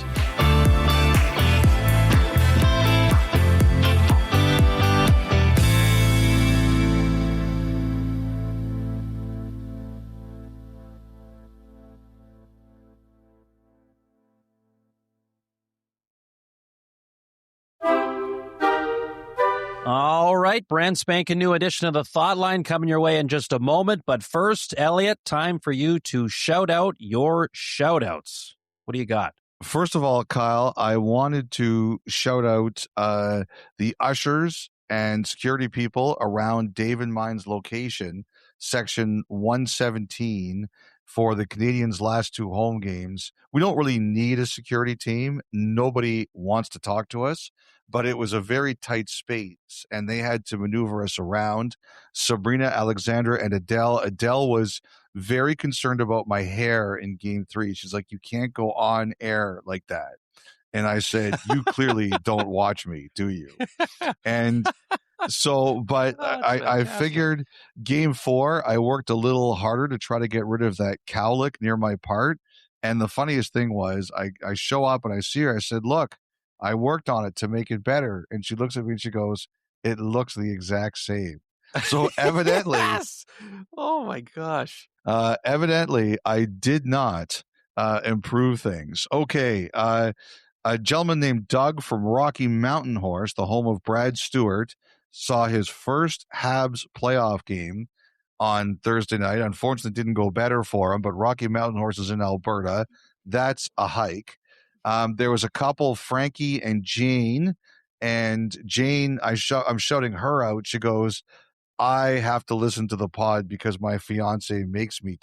All right, brand spanking new edition of the Thought Line coming your way in just a moment. But first, Elliotte, time for you to shout out your shout outs. What do you got? First of all, Kyle, I wanted to shout out the ushers and security people around David Mine's location, section 117, for the Canadiens' last two home games. We don't really need a security team. Nobody wants to talk to us, but it was a very tight space, and they had to maneuver us around. Sabrina, Alexandra, and Adele. Adele was very concerned about my hair in game 3. She's like, you can't go on air like that. And I said, you clearly don't watch me, do you? And so, but I figured game 4, I worked a little harder to try to get rid of that cowlick near my part. And the funniest thing was I show up and I see her. I said, look, I worked on it to make it better. And she looks at me and she goes, it looks the exact same. So evidently, yes. Oh my gosh. Evidently, I did not improve things. Okay. A gentleman named Doug from Rocky Mountain Horse, the home of Brad Stewart, saw his first Habs playoff game on Thursday night. Unfortunately, it didn't go better for him, but Rocky Mountain Horse is in Alberta. That's a hike. There was a couple, Frankie and Jane. And Jane, I'm shouting her out. She goes, I have to listen to the pod because my fiance makes me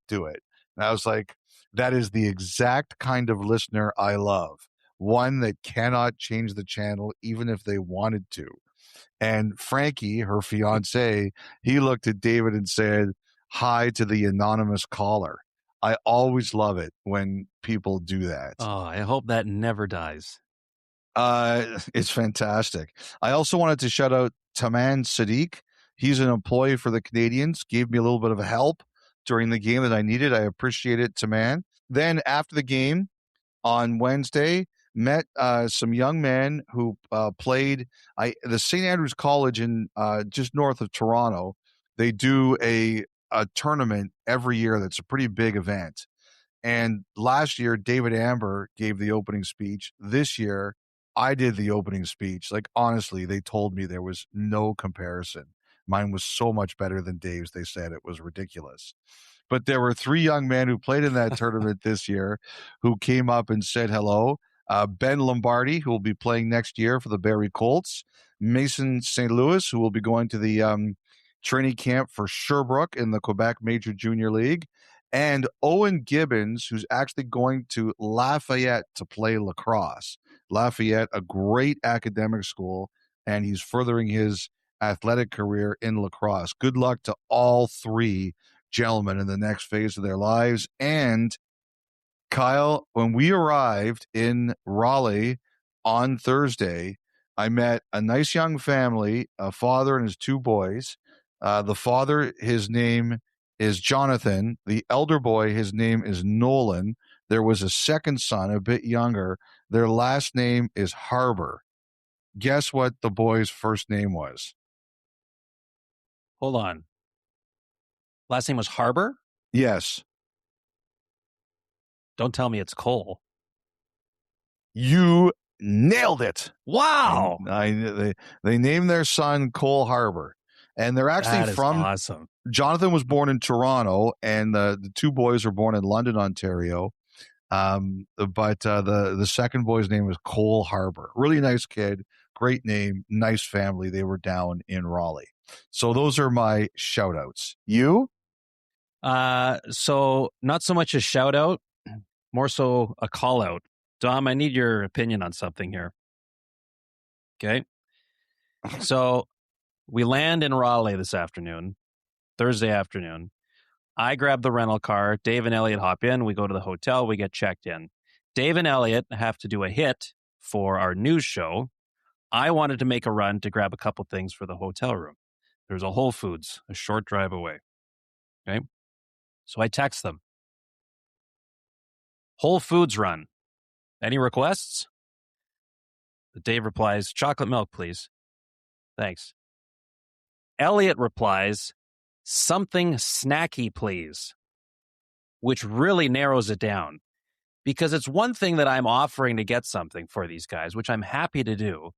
do it. And I was like, that is the exact kind of listener I love. One that cannot change the channel even if they wanted to. And Frankie, her fiance, he looked at David and said, hi to the anonymous caller. I always love it when people do that. Oh, I hope that never dies. It's fantastic. I also wanted to shout out Taman Sadiq. He's an employee for the Canadiens, gave me a little bit of help during the game that I needed. I appreciate it, Taman. Then after the game on Wednesday, met some young men who played the St. Andrews College in just north of Toronto. They do a tournament every year that's a pretty big event. And last year, David Amber gave the opening speech. This year, I did the opening speech. Like, honestly, they told me there was no comparison. Mine was so much better than Dave's. They said it was ridiculous. But there were 3 young men who played in that tournament this year who came up and said hello. Ben Lombardi, who will be playing next year for the Barrie Colts. Mason St. Louis, who will be going to the training camp for Sherbrooke in the Quebec Major Junior League. And Owen Gibbons, who's actually going to Lafayette to play lacrosse. Lafayette, a great academic school, and he's furthering his athletic career in lacrosse. Good luck to all 3 gentlemen in the next phase of their lives. And Kyle, when we arrived in Raleigh on Thursday, I met a nice young family, a father and his 2 boys. The father, his name is Jonathan. The elder boy, his name is Nolan. There was a second son, a bit younger. Their last name is Harbor. Guess what the boy's first name was? Hold on. Last name was Harbor? Yes. Don't tell me it's Cole. You nailed it. Wow. They named their son Cole Harbor. And they're actually from awesome. Jonathan was born in Toronto, and the 2 boys were born in London, Ontario. But the second boy's name was Cole Harbor. Really nice kid, great name, nice family. They were down in Raleigh. So those are my shout outs. You? So not so much a shout out, more so a call out. Dom, I need your opinion on something here. Okay. So we land in Raleigh this afternoon, Thursday afternoon. I grab the rental car. Dave and Elliotte hop in. We go to the hotel. We get checked in. Dave and Elliotte have to do a hit for our news show. I wanted to make a run to grab a couple things for the hotel room. There's a Whole Foods a short drive away. Okay. So I text them. Whole Foods run. Any requests? Dave replies, chocolate milk, please. Thanks. Elliotte replies, something snacky, please, which really narrows it down because it's one thing that I'm offering to get something for these guys, which I'm happy to do,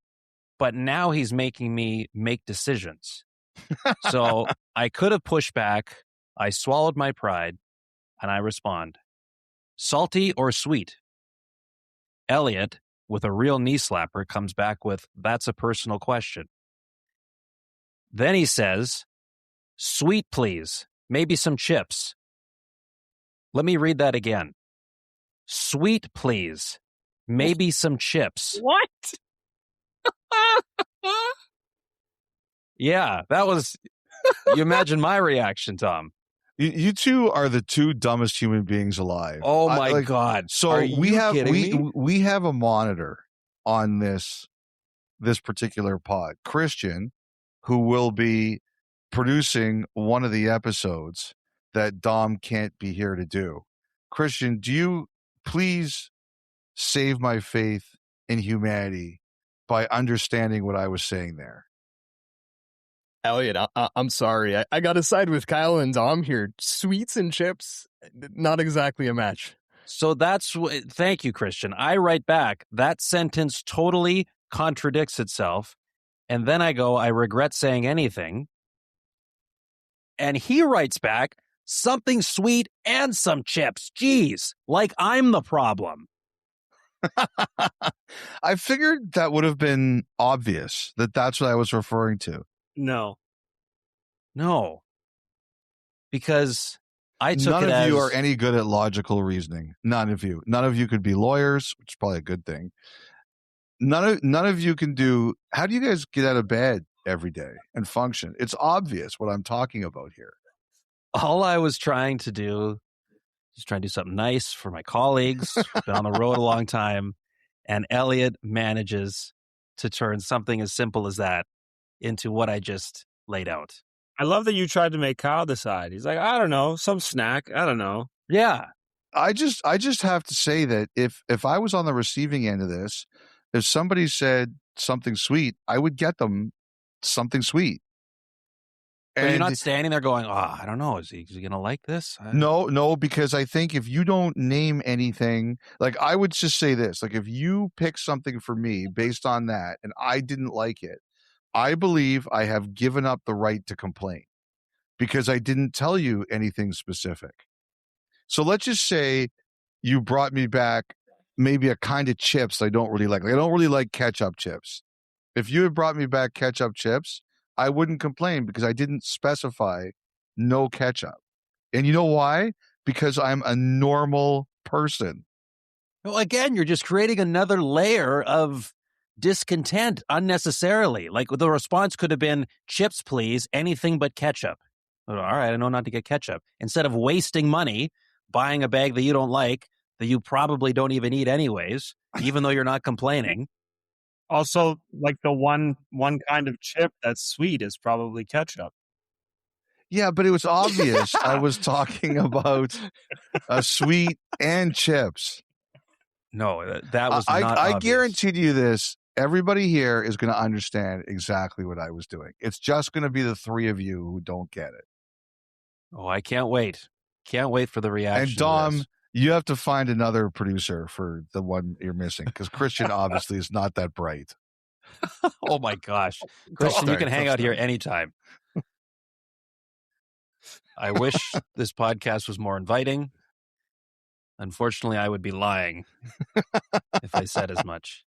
but now he's making me make decisions. So I could have pushed back. I swallowed my pride and I respond, salty or sweet? Elliotte, with a real knee slapper, comes back with, that's a personal question. Then he says, sweet, please. Maybe some chips. Let me read that again. Sweet, please. Maybe some chips. What? Yeah, that was... You imagine my reaction, Tom. You two are the two dumbest human beings alive. Oh my God. So Are you kidding me? we have a monitor on this particular pod. Christian, who will be producing one of the episodes that Dom can't be here to do. Christian, do you please save my faith in humanity by understanding what I was saying there? Elliotte, I'm sorry. I got to side with Kyle and Dom here. Sweets and chips, not exactly a match. So thank you, Christian. I write back, that sentence totally contradicts itself. And then I go, I regret saying anything. And he writes back, something sweet and some chips. Jeez, like I'm the problem. I figured that would have been obvious that that's what I was referring to. No. Because I took None it of you as... are any good at logical reasoning. None of you. None of you could be lawyers, which is probably a good thing. None of you can do... How do you guys get out of bed every day and function? It's obvious what I'm talking about here. All I was trying to do is try and do something nice for my colleagues. Been on the road a long time. And Elliotte manages to turn something as simple as that into what I just laid out. I love that you tried to make Kyle decide. He's like, I don't know, some snack. I don't know. Yeah. I just have to say that if I was on the receiving end of this, if somebody said something sweet, I would get them something sweet. But you're not standing there going, I don't know, is he going to like this? No, because I think if you don't name anything, like I would just say this, like if you pick something for me based on that and I didn't like it, I believe I have given up the right to complain because I didn't tell you anything specific. So let's just say you brought me back maybe a kind of chips I don't really like. Like I don't really like ketchup chips. If you had brought me back ketchup chips, I wouldn't complain because I didn't specify no ketchup. And you know why? Because I'm a normal person. Well, again, you're just creating another layer of discontent unnecessarily. Like the response could have been, chips, please, anything but ketchup. All right, I know not to get ketchup. Instead of wasting money buying a bag that you don't like, that you probably don't even eat anyways, even though you're not complaining. Also, like the one kind of chip that's sweet is probably ketchup. Yeah, but it was obvious I was talking about a sweet and chips. No, that was not I obvious. guaranteed you this. Everybody here is going to understand exactly what I was doing. It's just going to be the three of you who don't get it. Oh, I can't wait. Can't wait for the reaction. And Dom, you have to find another producer for the one you're missing because Christian obviously is not that bright. Oh my gosh. Christian, you can hang out here anytime. I wish this podcast was more inviting. Unfortunately, I would be lying if I said as much.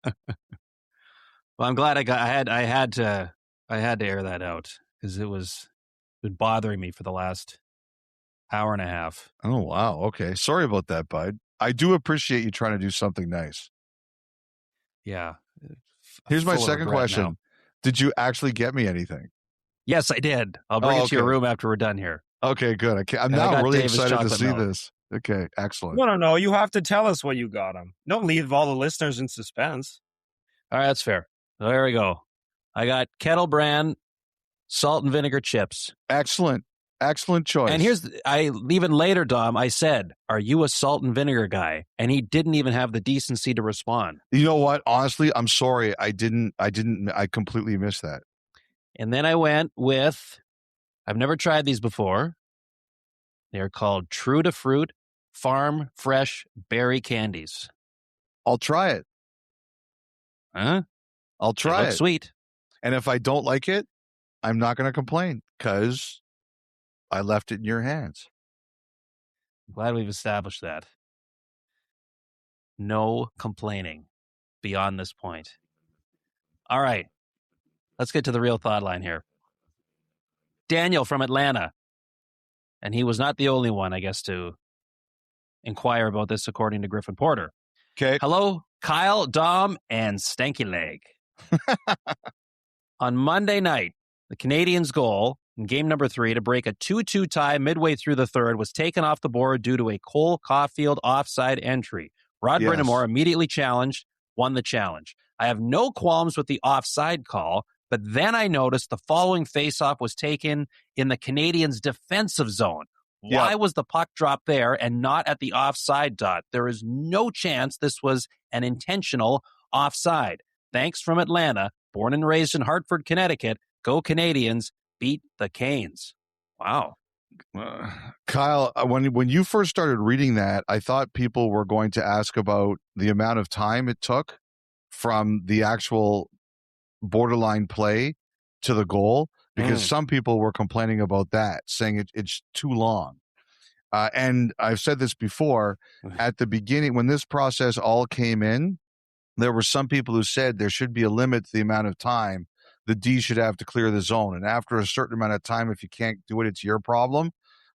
Well, I'm glad I had to air that out because it was been bothering me for the last hour and a half. Oh, wow. Okay. Sorry about that, bud. I do appreciate you trying to do something nice. Yeah. Here's my Full of second regret question. now. Did you actually get me anything? Yes, I did. I'll bring it to your room after we're done here. Okay, good. I'm And I now got really Davis excited to chocolate see milk. this. Okay, excellent. No. You have to tell us what you got him. Don't leave all the listeners in suspense. All right, that's fair. There we go. I got Kettle Brand salt and vinegar chips. Excellent. Excellent choice. And even later, Dom, I said, "Are you a salt and vinegar guy?" And he didn't even have the decency to respond. You know what? Honestly, I'm sorry. I completely missed that. And then I went with, I've never tried these before. They're called True to Fruit Farm Fresh Berry Candies. I'll try it. Huh? I'll try it. Sweet. And if I don't like it, I'm not going to complain because I left it in your hands. Glad we've established that. No complaining beyond this point. All right. Let's get to the real thought line here. Daniel from Atlanta. And he was not the only one, I guess, to inquire about this, according to Griffin Porter. Okay. Hello, Kyle, Dom, and Stanky Leg. On Monday night, the Canadiens' goal in game number 3 to break a 2-2 tie midway through the third was taken off the board due to a Cole Caulfield offside entry. Rod Brind'Amour immediately won the challenge. I have no qualms with the offside call, but then I noticed the following faceoff was taken in the Canadiens' defensive zone. Why was the puck dropped there and not at the offside dot? There is no chance this was an intentional offside. Thanks from Atlanta, born and raised in Hartford, Connecticut. Go Canadiens, beat the Canes. Wow. Kyle, when you first started reading that, I thought people were going to ask about the amount of time it took from the actual borderline play to the goal, because some people were complaining about that, saying it's too long. And I've said this before, at the beginning, when this process all came in, there were some people who said there should be a limit to the amount of time the D should have to clear the zone. And after a certain amount of time, if you can't do it, it's your problem.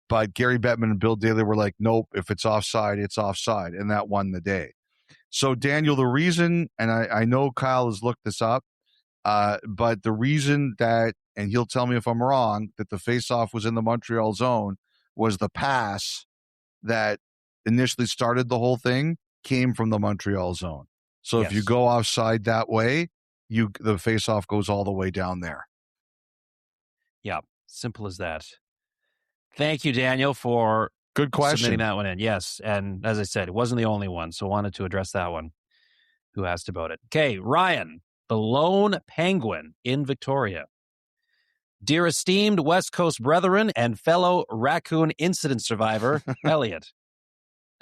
But Gary Bettman and Bill Daly were like, nope, if it's offside, it's offside. And that won the day. So, Daniel, the reason, and I know Kyle has looked this up, but the reason that, and he'll tell me if I'm wrong, that the faceoff was in the Montreal zone was the pass that initially started the whole thing came from the Montreal zone. So if you go offside that way, the faceoff goes all the way down there. Yeah, simple as that. Thank you, Daniel, for good question. Submitting that one in. Yes, and as I said, it wasn't the only one, so wanted to address that one. Who asked about it? Okay, Ryan, the lone penguin in Victoria. Dear esteemed West Coast brethren and fellow raccoon incident survivor, Elliotte.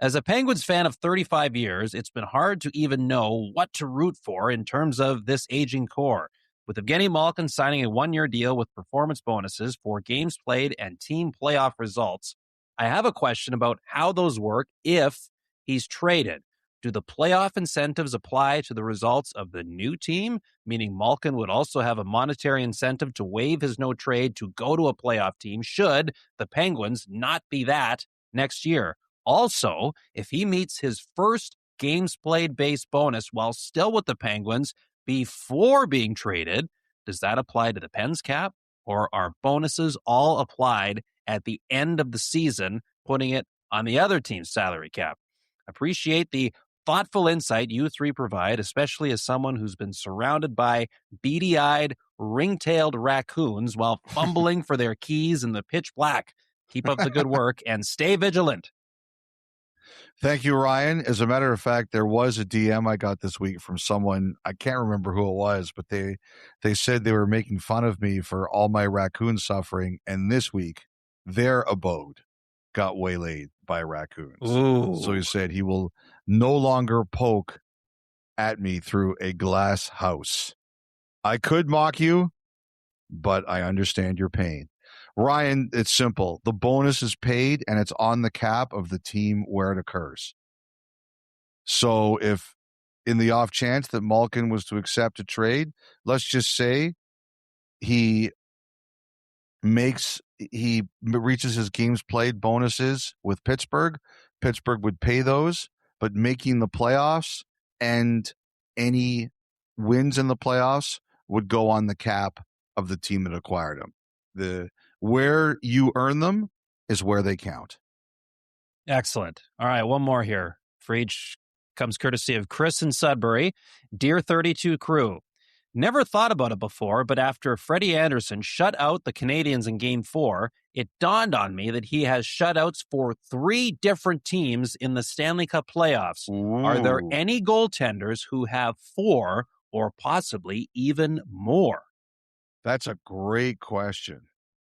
As a Penguins fan of 35 years, it's been hard to even know what to root for in terms of this aging core. With Evgeny Malkin signing a one-year deal with performance bonuses for games played and team playoff results, I have a question about how those work if he's traded. Do the playoff incentives apply to the results of the new team, meaning Malkin would also have a monetary incentive to waive his no trade to go to a playoff team should the Penguins not be that next year? Also, if he meets his first games played base bonus while still with the Penguins before being traded, does that apply to the Pens cap, or are bonuses all applied at the end of the season, putting it on the other team's salary cap? Appreciate the thoughtful insight you three provide, especially as someone who's been surrounded by beady-eyed, ring-tailed raccoons while fumbling for their keys in the pitch black. Keep up the good work and stay vigilant. Thank you, Ryan. As a matter of fact, there was a DM I got this week from someone, I can't remember who it was, but they said they were making fun of me for all my raccoon suffering, and this week, their abode got waylaid by raccoons. Ooh. So he said he will no longer poke at me through a glass house. I could mock you, but I understand your pain. Ryan, it's simple. The bonus is paid, and it's on the cap of the team where it occurs. So if in the off chance that Malkin was to accept a trade, let's just say he he reaches his games played bonuses with Pittsburgh. Pittsburgh would pay those, but making the playoffs and any wins in the playoffs would go on the cap of the team that acquired him. Where you earn them is where they count. Excellent. All right, one more here. For each comes courtesy of Chris in Sudbury. Dear 32 crew, never thought about it before, but after Freddie Anderson shut out the Canadiens in Game 4, it dawned on me that he has shutouts for 3 different teams in the Stanley Cup playoffs. Ooh. Are there any goaltenders who have 4 or possibly even more? That's a great question.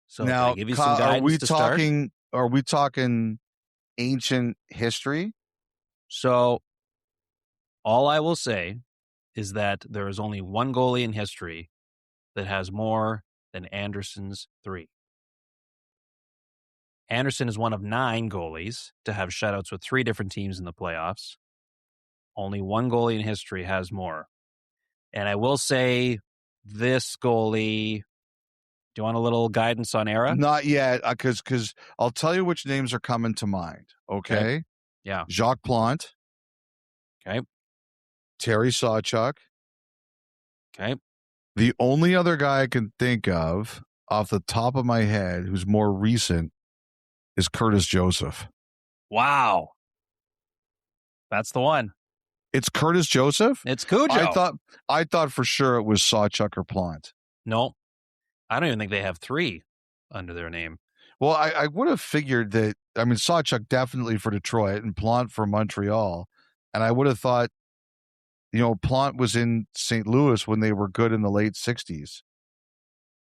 So now, can I give you some guidance are we talking ancient history? So all I will say is that there is only one goalie in history that has more than Anderson's 3. Anderson is one of 9 goalies to have shutouts with 3 different teams in the playoffs. Only one goalie in history has more. And I will say this goalie, do you want a little guidance on era? Not yet, because I'll tell you which names are coming to mind, okay? Yeah. Jacques Plante. Okay. Terry Sawchuk. Okay. The only other guy I can think of off the top of my head who's more recent is Curtis Joseph. Wow. That's the one. It's Curtis Joseph? It's Cujo. I thought for sure it was Sawchuk or Plante. No. I don't even think they have 3 under their name. Well, I would have figured that, I mean, Sawchuk definitely for Detroit and Plante for Montreal. And I would have thought, Plante was in St. Louis when they were good in the late 60s.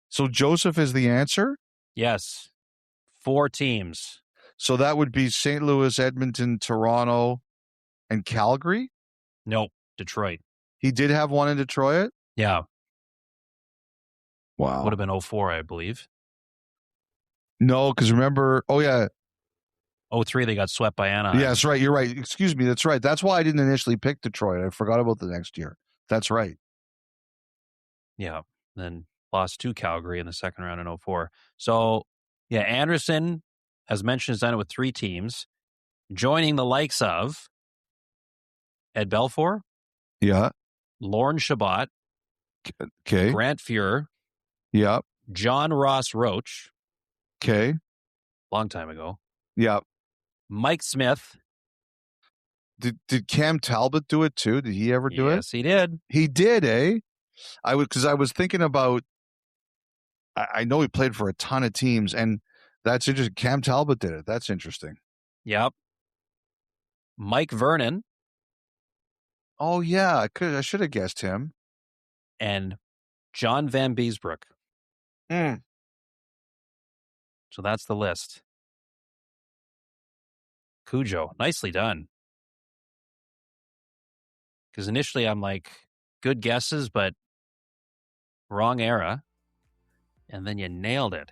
So Joseph is the answer? Yes. 4 teams. So that would be St. Louis, Edmonton, Toronto, and Calgary? Nope. Detroit. He did have one in Detroit? Yeah. Wow. Would have been 04, I believe. No, because remember, 03, they got swept by Anaheim. Yes, right. You're right. Excuse me. That's right. That's why I didn't initially pick Detroit. I forgot about the next year. That's right. Yeah. Then lost to Calgary in the second round in 04. So, yeah, Anderson, as mentioned, has done it with 3 teams, joining the likes of Ed Belfour. Yeah. Lorne Chabot. Okay. Grant Fuhr. Yeah. John Ross Roach. Okay. Long time ago. Yeah. Mike Smith. Did Cam Talbot do it too? Did he ever do it? Yes, he did. He did, eh? Because I was thinking about, I know he played for a ton of teams, and that's interesting. Cam Talbot did it. That's interesting. Yep. Mike Vernon. Oh, yeah. I should have guessed him. And John Van Beesbrook. So that's the list. Cujo, nicely done. Because initially I'm like, good guesses, but wrong era. And then you nailed it.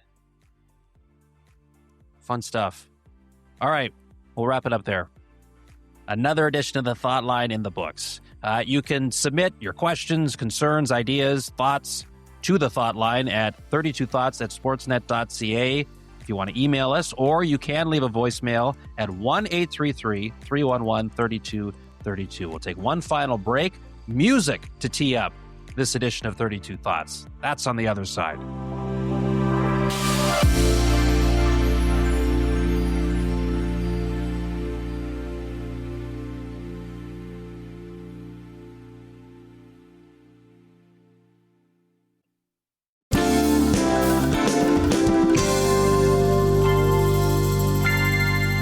Fun stuff. All right, we'll wrap it up there. Another edition of the Thought Line in the books. You can submit your questions, concerns, ideas, thoughts to the Thought Line at 32thoughts@sportsnet.ca. If you want to email us, or you can leave a voicemail at 1-833-311-3232. We'll take one final break. Music to tee up this edition of 32 Thoughts. That's on the other side.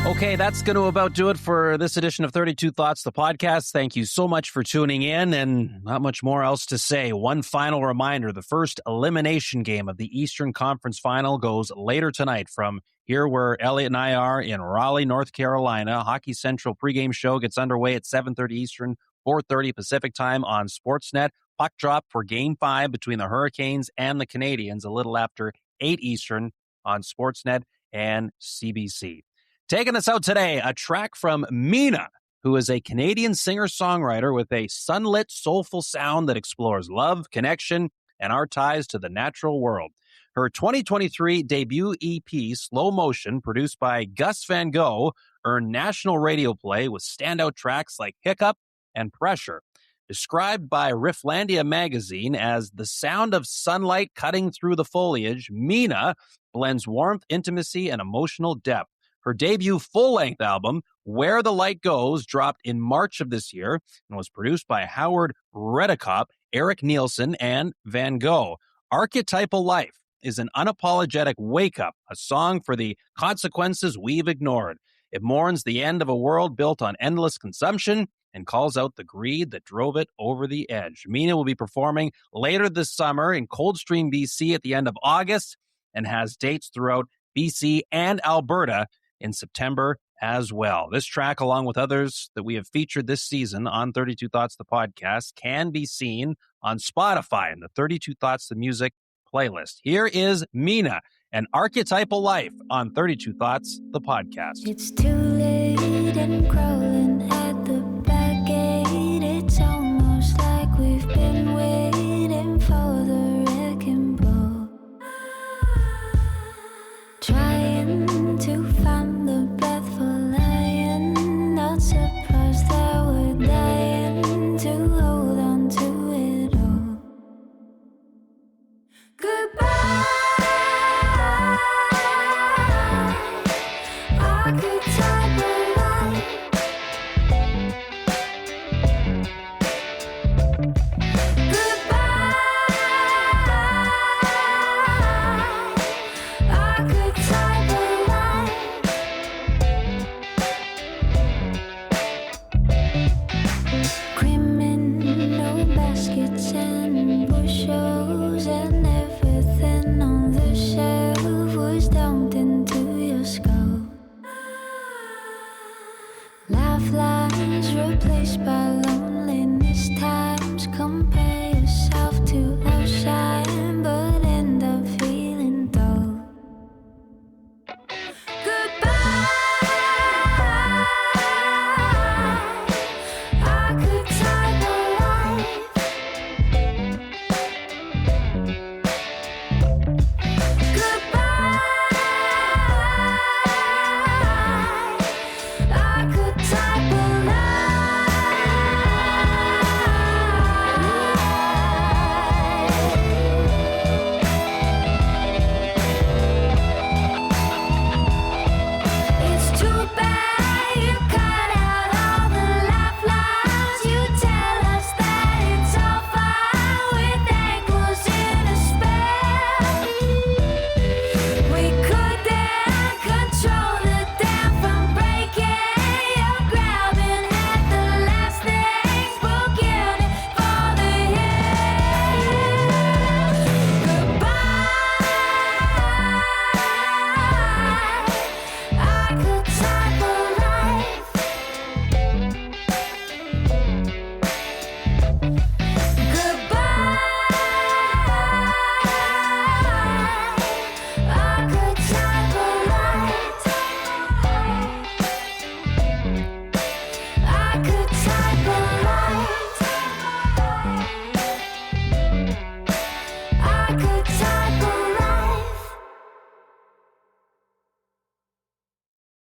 Okay, that's going to about do it for this edition of 32 Thoughts, the podcast. Thank you so much for tuning in, and not much more else to say. One final reminder, the first elimination game of the Eastern Conference Final goes later tonight from here where Elliotte and I are in Raleigh, North Carolina. Hockey Central pregame show gets underway at 7:30 Eastern, 4:30 Pacific time on Sportsnet. Puck drop for Game 5 between the Hurricanes and the Canadiens a little after 8 Eastern on Sportsnet and CBC. Taking us out today, a track from Mina, who is a Canadian singer-songwriter with a sunlit, soulful sound that explores love, connection, and our ties to the natural world. Her 2023 debut EP, Slow Motion, produced by Gus Van Gogh, earned national radio play with standout tracks like Hiccup and Pressure. Described by Rifflandia magazine as the sound of sunlight cutting through the foliage, Mina blends warmth, intimacy, and emotional depth. Her debut full-length album, Where the Light Goes, dropped in March of this year and was produced by Howard Redekop, Eric Nielsen, and Van Gogh. Archetypal Life is an unapologetic wake-up, a song for the consequences we've ignored. It mourns the end of a world built on endless consumption and calls out the greed that drove it over the edge. Mina will be performing later this summer in Coldstream, BC at the end of August and has dates throughout BC and Alberta in September as well. This track, along with others that we have featured this season on 32 Thoughts the Podcast, can be seen on Spotify in the 32 Thoughts the Music playlist. Here is Mina, an Archetypal Life on 32 Thoughts the Podcast. It's too late and crawling out.